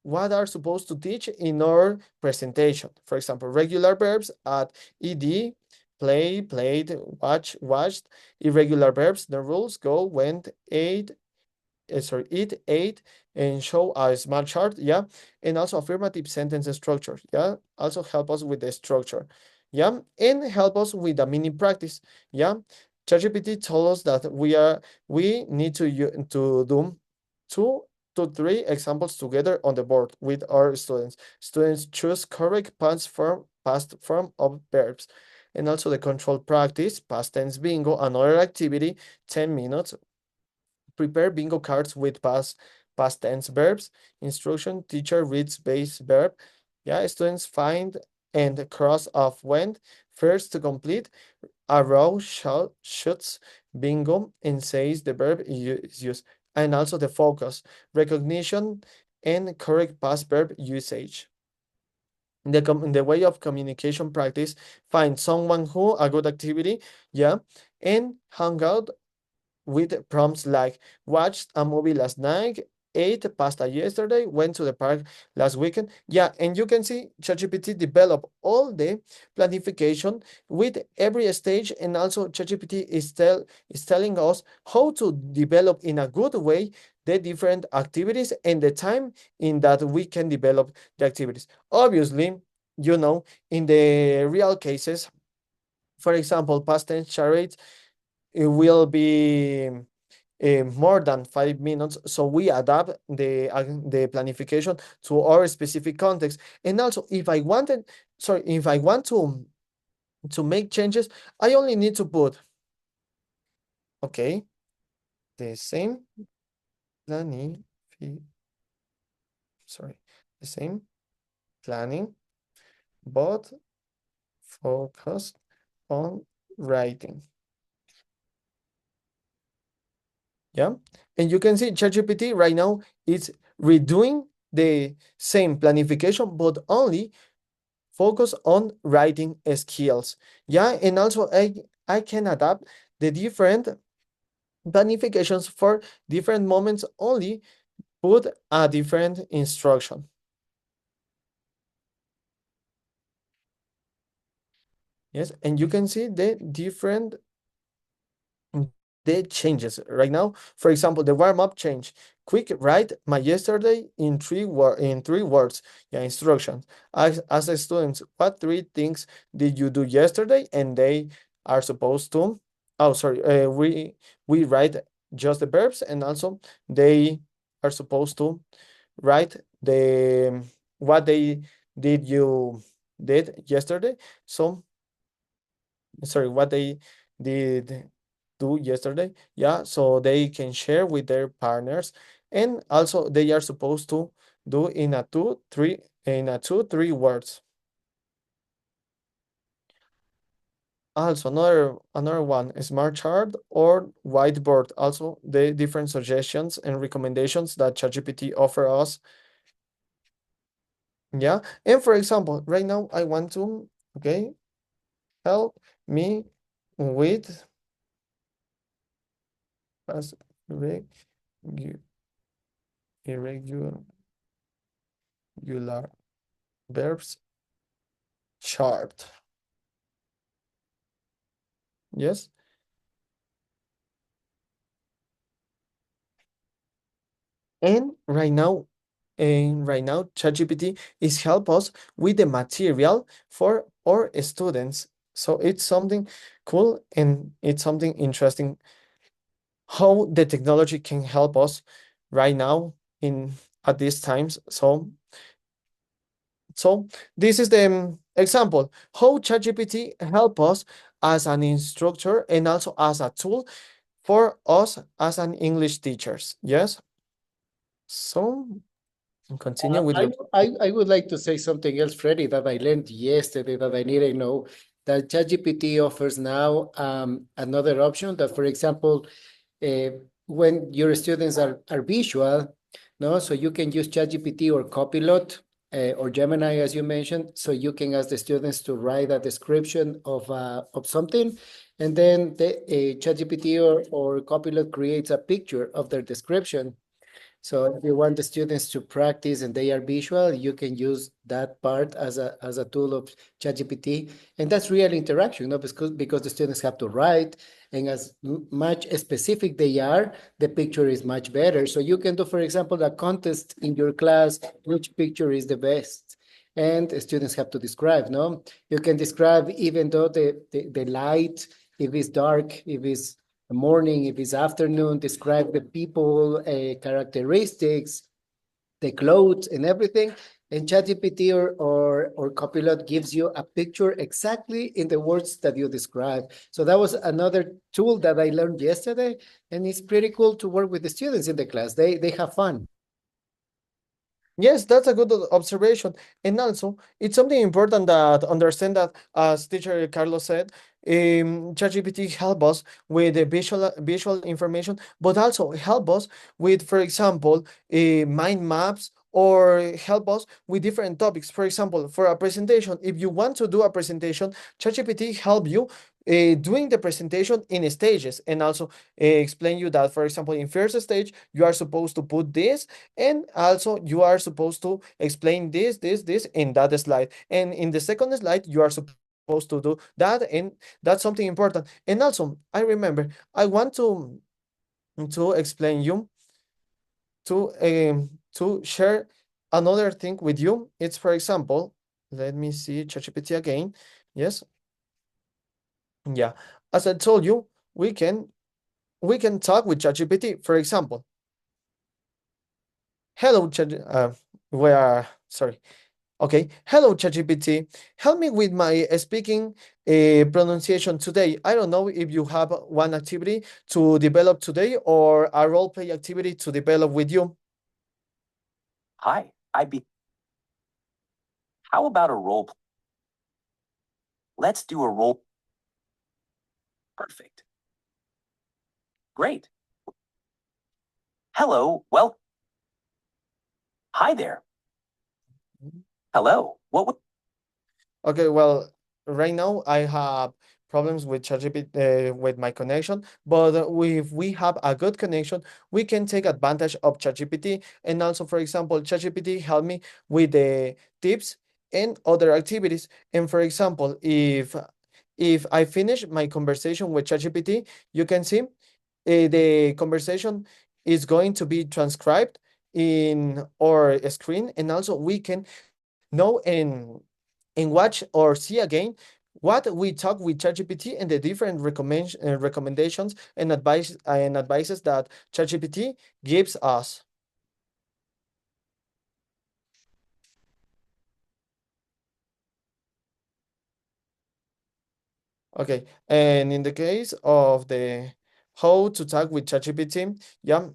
what are supposed to teach in our presentation. For example, regular verbs at ed, play, played, watch, watched. Irregular verbs, the rules, go, went, ate, eat, ate, and show a smart chart. Yeah, and also affirmative sentence structure. Yeah, also help us with the structure. Yeah, and help us with the mini practice. Yeah, ChatGPT told us that we need to do 2 to 3 examples together on the board with our students. Students choose correct past form of verbs. And also the control practice, past tense bingo, another activity, 10 minutes. Prepare bingo cards with past tense verbs. Instruction, teacher reads base verb. Yeah, students find and cross off when. First to complete, a row shoots bingo and says the verb is used. And also the focus, recognition, and correct past verb usage. In the way of communication practice, find someone who a good activity, yeah, and hang out with prompts like watched a movie last night ate pasta yesterday, went to the park last weekend. Yeah, and you can see ChatGPT develop all the planification with every stage, and also ChatGPT is telling us how to develop in a good way the different activities and the time in that we can develop the activities. Obviously, in the real cases, for example, past tense charades, it will be more than 5 minutes. So we adapt the planification to our specific context. And also, if I want to make changes, I only need to put, okay, the same planning, sorry, the same planning, but focus on writing. Yeah. And you can see ChatGPT right now is redoing the same planification, but only focus on writing skills. Yeah. And also I can adapt the different planifications for different moments, only put a different instruction. Yes. And you can see the different the changes right now. For example, the warm-up change. Quick write my yesterday in three words. Yeah, instructions. As a students, what three things did you do yesterday? And they are supposed to. Oh, sorry. We write just the verbs, and also they are supposed to write what they did yesterday. So sorry, what they did do yesterday. Yeah, so they can share with their partners, and also they are supposed to do in a two three words. Also, another one, smart chart or whiteboard. Also, the different suggestions and recommendations that ChatGPT offer us. Yeah, and for example, right now I want to, okay, help me with as irregular verbs chart. Yes. And right now, ChatGPT is help us with the material for our students. So it's something cool, and it's something interesting how the technology can help us right now in at these times. So this is the example how ChatGPT help us as an instructor and also as a tool for us as an English teachers. Yes. So continue with your. I would like to say something else, Freddie, that I learned yesterday that I didn't know, that ChatGPT offers now another option that, for example, uh, when your students are visual, no, so you can use ChatGPT or Copilot or Gemini, as you mentioned, so you can ask the students to write a description of something, and then the ChatGPT or Copilot creates a picture of their description. So if you want the students to practice and they are visual, you can use that part as a tool of ChatGPT. And that's real interaction, no? Because the students have to write, and as much specific they are, the picture is much better. So you can do, for example, a contest in your class, which picture is the best. And the students have to describe, no? You can describe even though the light, if it's dark, if it's morning, if it's afternoon, describe the people, characteristics, the clothes, and everything. And ChatGPT or Copilot gives you a picture exactly in the words that you describe. So that was another tool that I learned yesterday, and it's pretty cool to work with the students in the class. They have fun. Yes, that's a good observation. And also, it's something important that understand that, as teacher Carlos said, ChatGPT help us with the visual information, but also help us with, for example, mind maps, or help us with different topics. For example, for a presentation, if you want to do a presentation, ChatGPT help you doing the presentation in stages, and also explain you that, for example, in first stage you are supposed to put this, and also you are supposed to explain this in that slide, and in the second slide you are supposed to do that, and that's something important. And also I remember I want to explain you to share another thing with you. It's, for example, let me see ChatGPT again. Yes, yeah. As I told you, we can talk with ChatGPT. For example, hello Chat. Where? Sorry. Okay. Hello ChatGPT. Help me with my speaking pronunciation today. I don't know if you have one activity to develop today or a role play activity to develop with you. Hi, how about a role? Let's do a role. Perfect. Great. Hello, well, hi there. Hello, what would, Okay, well, right now I have problems with ChatGPT with my connection, but if we have a good connection, we can take advantage of ChatGPT. And also, for example, ChatGPT help me with the tips and other activities. And for example, if I finish my conversation with ChatGPT, you can see the conversation is going to be transcribed in our screen, and also we can know and watch or see again what we talk with ChatGPT and the different recommendations and advices that ChatGPT gives us. Okay, and in the case of the how to talk with ChatGPT, yeah,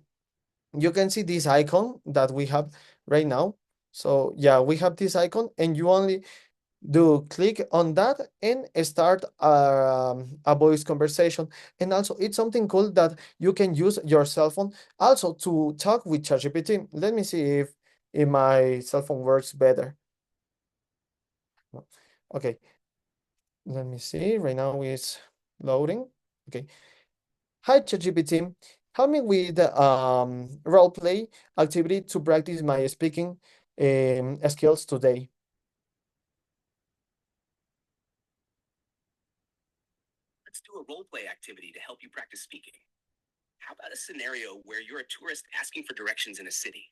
you can see this icon that we have right now. So yeah, we have this icon, and you only do click on that and start a voice conversation. And also it's something cool that you can use your cell phone also to talk with ChatGPT. Let me see if my cell phone works better. No. Okay, let me see. Right now it's loading. Okay. Hi ChatGPT. Help me with role play activity to practice my speaking skills today. let's do a role play activity to help you practice speaking. How about a scenario where you're a tourist asking for directions in a city?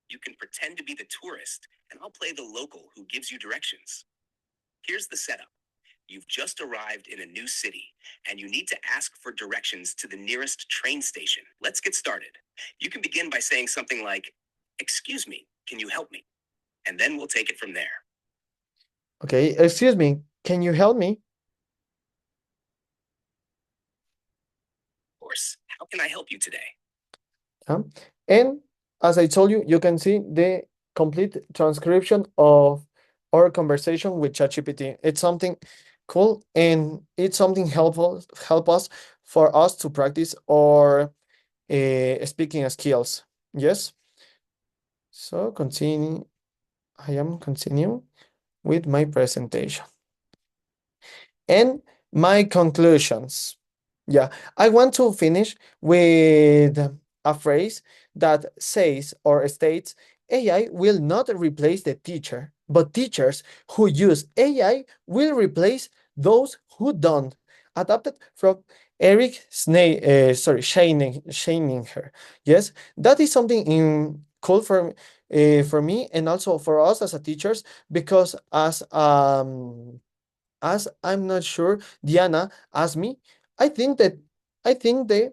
You can pretend to be the tourist, and I'll play the local who gives you directions. Here's the setup. You've just arrived in a new city, and you need to ask for directions to the nearest train station. Let's get started. You can begin by saying something like, "Excuse me, can you help me?" And then we'll take it from there. Okay, excuse me, can you help me? Of course, how can I help you today? And as I told you, you can see the complete transcription of our conversation with ChatGPT. It's something cool, and it's something help us for us to practice our speaking skills. Yes. So continue. I am continuing with my presentation. And my conclusions. Yeah, I want to finish with a phrase that says or states AI will not replace the teacher, but teachers who use AI will replace those who don't. Adapted from Eric Scheininger. Yes, that is something cool for me and also for us as a teachers, because as I'm not sure Diana asked me, I think that I think the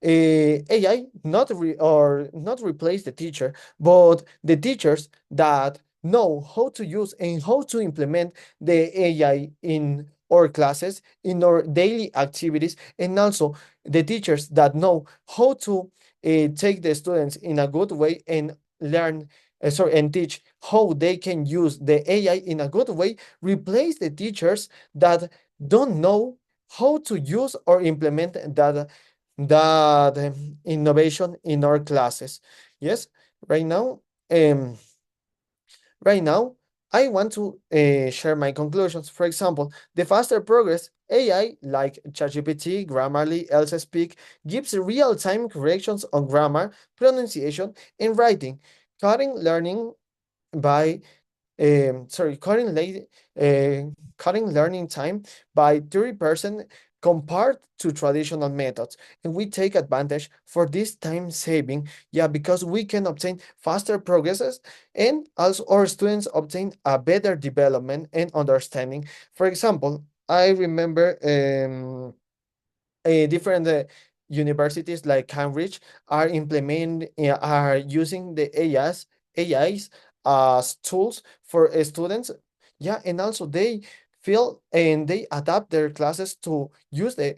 AI not replace the teacher, but the teachers that know how to use and how to implement the AI in our classes, in our daily activities, and also the teachers that know how to take the students in a good way and learn, and teach how they can use the AI in a good way, replace the teachers that don't know how to use or implement that innovation in our classes. Yes, right now, um, right now, I want to share my conclusions. For example, the faster progress AI like ChatGPT, Grammarly, Else Speak gives real-time corrections on grammar, pronunciation, and writing, cutting learning by cutting cutting learning time by 30% compared to traditional methods. And we take advantage for this time saving, yeah, because we can obtain faster progresses and also our students obtain a better development and understanding. For example, I remember different universities like Cambridge are using the AIs as tools for students. Yeah, and also they feel and they adapt their classes to use the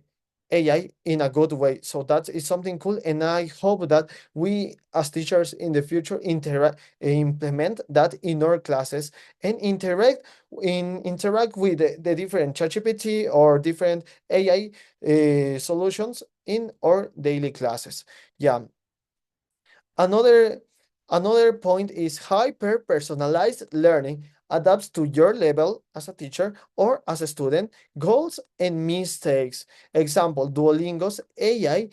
AI in a good way. So that is something cool, and I hope that we as teachers in the future implement that in our classes and interact with the different ChatGPT or different AI solutions in our daily classes. Yeah, Another another point is hyper-personalized learning adapts to your level as a teacher or as a student, goals and mistakes. Example, Duolingo's AI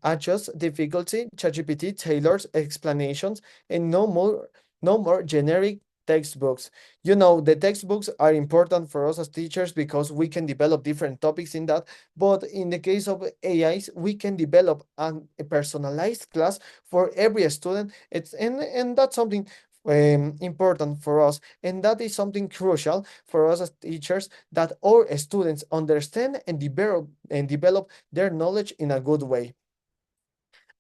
adjusts difficulty, ChatGPT tailors explanations, and no more generic textbooks. You know, the textbooks are important for us as teachers because we can develop different topics in that, but in the case of AIs, we can develop a personalized class for every student. And that's something important for us, and that is something crucial for us as teachers, that our students understand and develop their knowledge in a good way.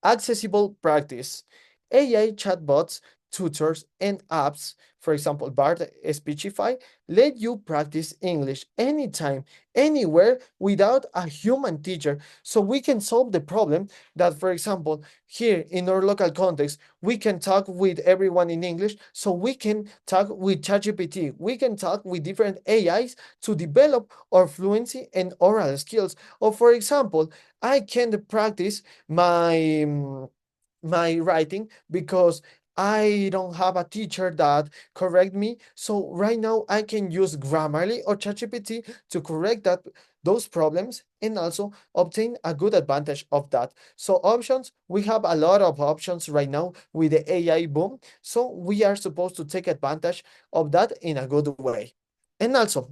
Accessible practice. AI chatbots, tutors, and apps, for example, Bart Speechify, let you practice English anytime, anywhere without a human teacher. So we can solve the problem that, for example, here in our local context, we can talk with everyone in English. So we can talk with ChatGPT. We can talk with different AIs to develop our fluency and oral skills. Or, for example, I can practice my writing because I don't have a teacher that correct me. So right now I can use Grammarly or ChatGPT to correct those problems and also obtain a good advantage of that. So options, we have a lot of options right now with the AI boom. So we are supposed to take advantage of that in a good way. And also,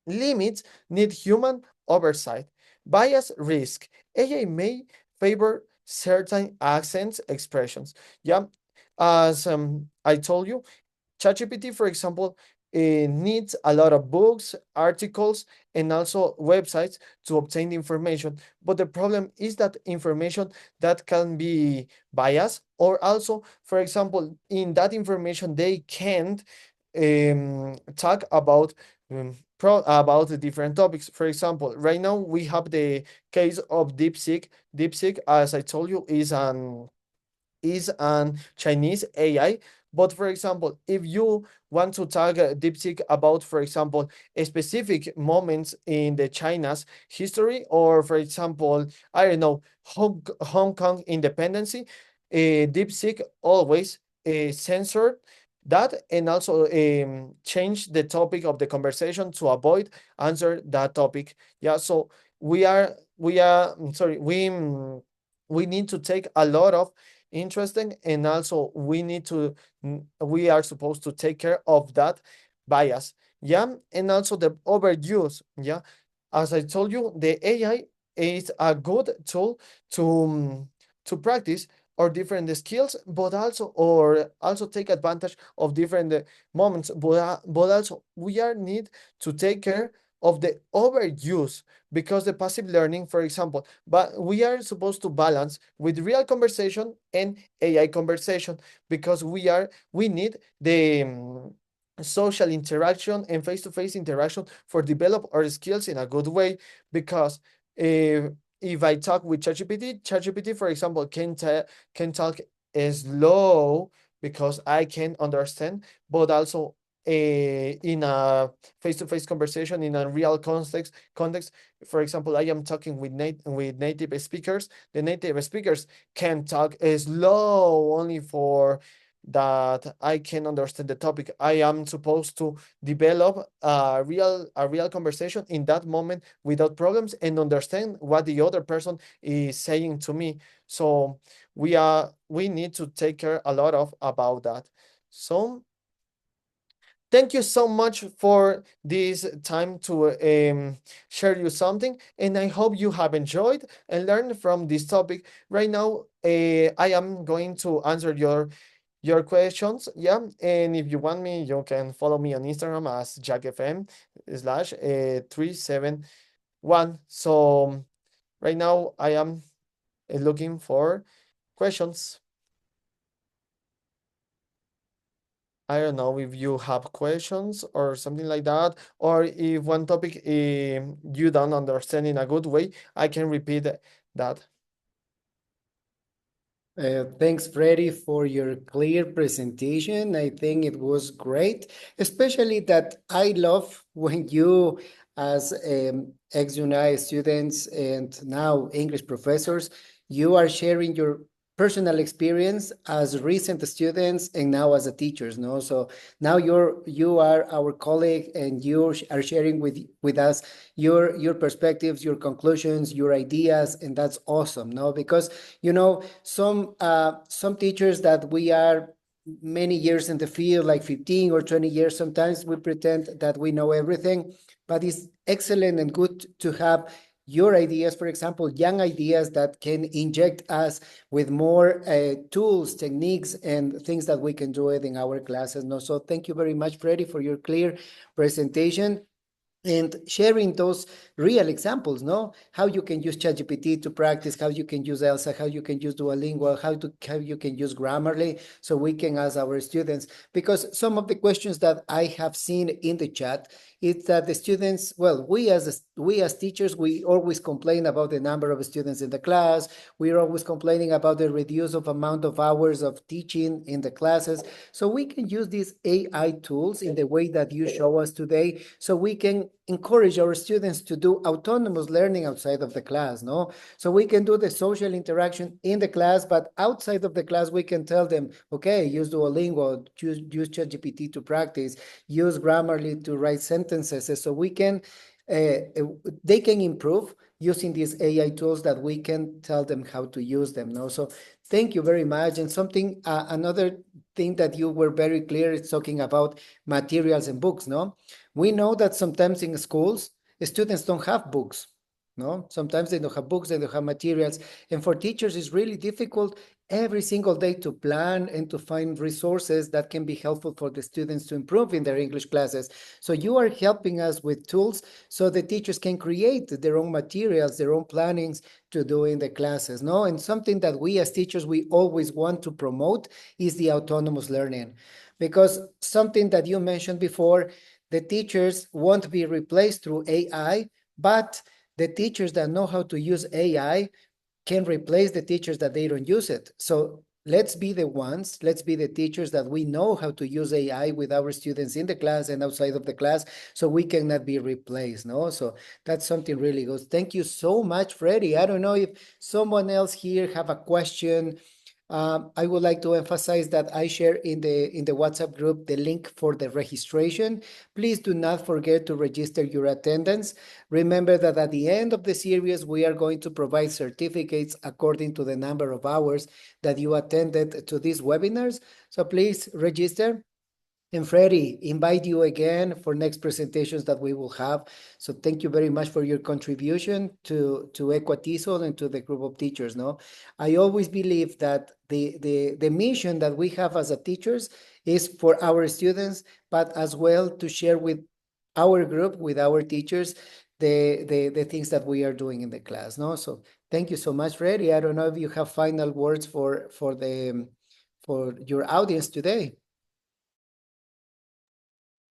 limits need human oversight. Bias risk. AI may favor certain accents, expressions. Yeah, as I told you, ChatGPT, for example, needs a lot of books, articles, and also websites to obtain the information. But the problem is that information that can be biased, or also, for example, in that information, they can't talk about the different topics. For example, right now we have the case of DeepSeek. DeepSeek, as I told you, is an Chinese AI. But for example, if you want to target DeepSeek about, for example, a specific moments in the China's history, or for example, I don't know, Hong Kong independency, DeepSeek always censored that and also change the topic of the conversation to avoid answer that topic. Yeah, so we need to take a lot of interesting, and also we are supposed to take care of that bias. Yeah, and also the overuse. Yeah, as I told you, the AI is a good tool to practice or different skills, but also take advantage of different moments. But also we are need to take care of the overuse, because the passive learning, for example, but we are supposed to balance with real conversation and AI conversation, because we need the social interaction and face-to-face interaction for develop our skills in a good way. Because if I talk with ChatGPT, for example, can talk slow because I can understand, but also in a face-to-face conversation in a real context. For example, I am talking with native speakers. The native speakers can talk slow only for that I can understand the topic. I am supposed to develop a real conversation in that moment without problems and understand what the other person is saying to me. So we need to take care a lot of about that. So thank you so much for this time to share you something, and I hope you have enjoyed and learned from this topic. Right now, I am going to answer your questions. Yeah, and if you want me, you can follow me on Instagram as jackfm slash 371. So right now I am looking for questions. I don't know if you have questions or something like that, or if one topic you don't understand in a good way, I can repeat that. Thanks, Freddie, for your clear presentation. I think it was great, especially that I love when you, as ex-UNI students and now English professors, you are sharing your personal experience as recent students and now as a teachers, no? So now you are our colleague and you are sharing with us your perspectives, your conclusions, your ideas, and that's awesome, no? Because some teachers that we are many years in the field, like 15 or 20 years, sometimes we pretend that we know everything, but it's excellent and good to have your ideas, for example, young ideas that can inject us with more tools, techniques, and things that we can do it in our classes. No, so thank you very much, Freddie, for your clear presentation and sharing those real examples, no? How you can use ChatGPT to practice, how you can use Elsa, how you can use Duolingo, how you can use Grammarly, so we can ask our students. Because some of the questions that I have seen in the chat is that the students, well, we as teachers, we always complain about the number of students in the class. We're always complaining about the reduce of amount of hours of teaching in the classes. So we can use these AI tools in the way that you show us today, so we can encourage our students to do autonomous learning outside of the class, no? So we can do the social interaction in the class, but outside of the class, we can tell them, okay, use Duolingo, use ChatGPT to practice, use Grammarly to write sentences. So we can, they can improve using these AI tools that we can tell them how to use them, no? So thank you very much. And another thing that you were very clear is talking about materials and books, no? We know that sometimes in schools, students don't have books, no? Sometimes they don't have books, they don't have materials. And for teachers, it's really difficult every single day to plan and to find resources that can be helpful for the students to improve in their English classes. So you are helping us with tools so the teachers can create their own materials, their own plannings to do in the classes, no? And something that we as teachers, we always want to promote is the autonomous learning. Because something that you mentioned before, the teachers won't be replaced through AI, but the teachers that know how to use AI can replace the teachers that they don't use it. So let's be the teachers that we know how to use AI with our students in the class and outside of the class, so we cannot be replaced, no? So that's something really good. Thank you so much, Freddie. I don't know if someone else here have a question. I would like to emphasize that I share in the WhatsApp group the link for the registration. Please do not forget to register your attendance. Remember that at the end of the series, we are going to provide certificates according to the number of hours that you attended to these webinars. So please register. And Freddie, invite you again for next presentations that we will have. So thank you very much for your contribution to ECUATESOL and to the group of teachers. No, I always believe that the mission that we have as a teachers is for our students, but as well to share with our group, with our teachers, the things that we are doing in the class. No, so thank you so much, Freddie. I don't know if you have final words for your audience today.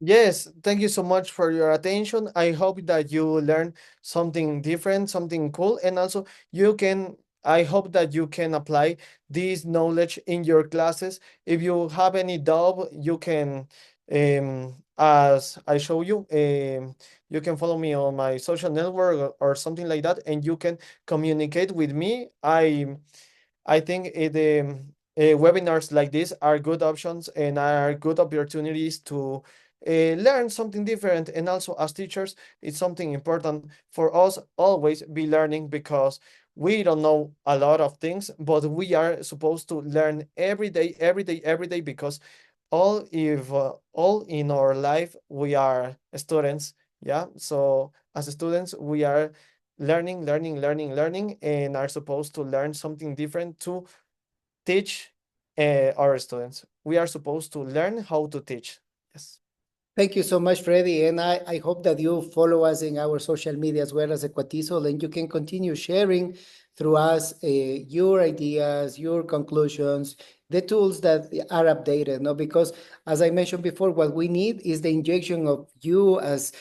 Yes, thank you so much for your attention. I hope that you learn something different, something cool, and also I hope that you can apply this knowledge in your classes. If you have any doubt, you can, as I show you, you can follow me on my social network or something like that, and you can communicate with me. I think webinars like this are good options and are good opportunities to learn something different. And also, as teachers, it's something important for us always be learning, because we don't know a lot of things, but we are supposed to learn every day, every day, every day, because all in our life we are students. Yeah, so as students we are learning, learning, learning, learning, and are supposed to learn something different to teach our students. We are supposed to learn how to teach. Yes. Thank you so much, Freddy. And I hope that you follow us in our social media as well as ECUATESOL, and you can continue sharing through us your ideas, your conclusions, the tools that are updated. No, because as I mentioned before, what we need is the injection of you as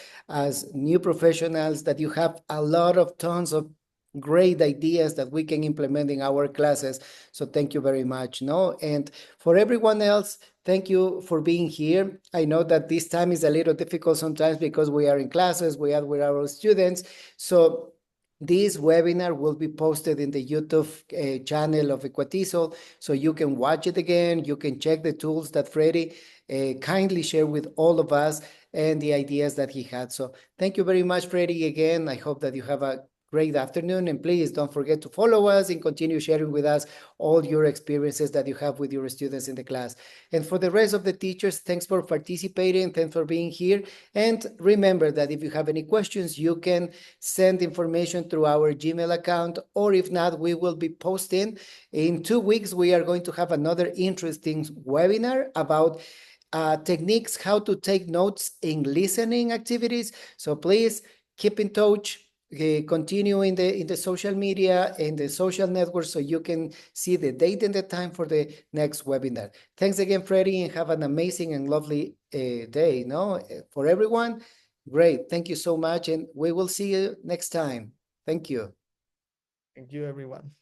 new professionals, that you have a lot of tons of great ideas that we can implement in our classes. So thank you very much. No, and for everyone else, thank you for being here. I know that this time is a little difficult sometimes because we are in classes, we are with our students. So this webinar will be posted in the YouTube channel of ECUATESOL, so you can watch it again. You can check the tools that Freddy kindly shared with all of us and the ideas that he had. So thank you very much, Freddy, again. I hope that you have a great afternoon, and please don't forget to follow us and continue sharing with us all your experiences that you have with your students in the class. And for the rest of the teachers, thanks for participating, thanks for being here. And remember that if you have any questions, you can send information through our Gmail account, or if not, we will be posting. In 2 weeks, we are going to have another interesting webinar about techniques how to take notes in listening activities. So please keep in touch. Continue in the social media and the social networks so you can see the date and the time for the next webinar. Thanks again, Freddie, and have an amazing and lovely day. No, for everyone, great. Thank you so much, and we will see you next time. Thank you. Thank you, everyone.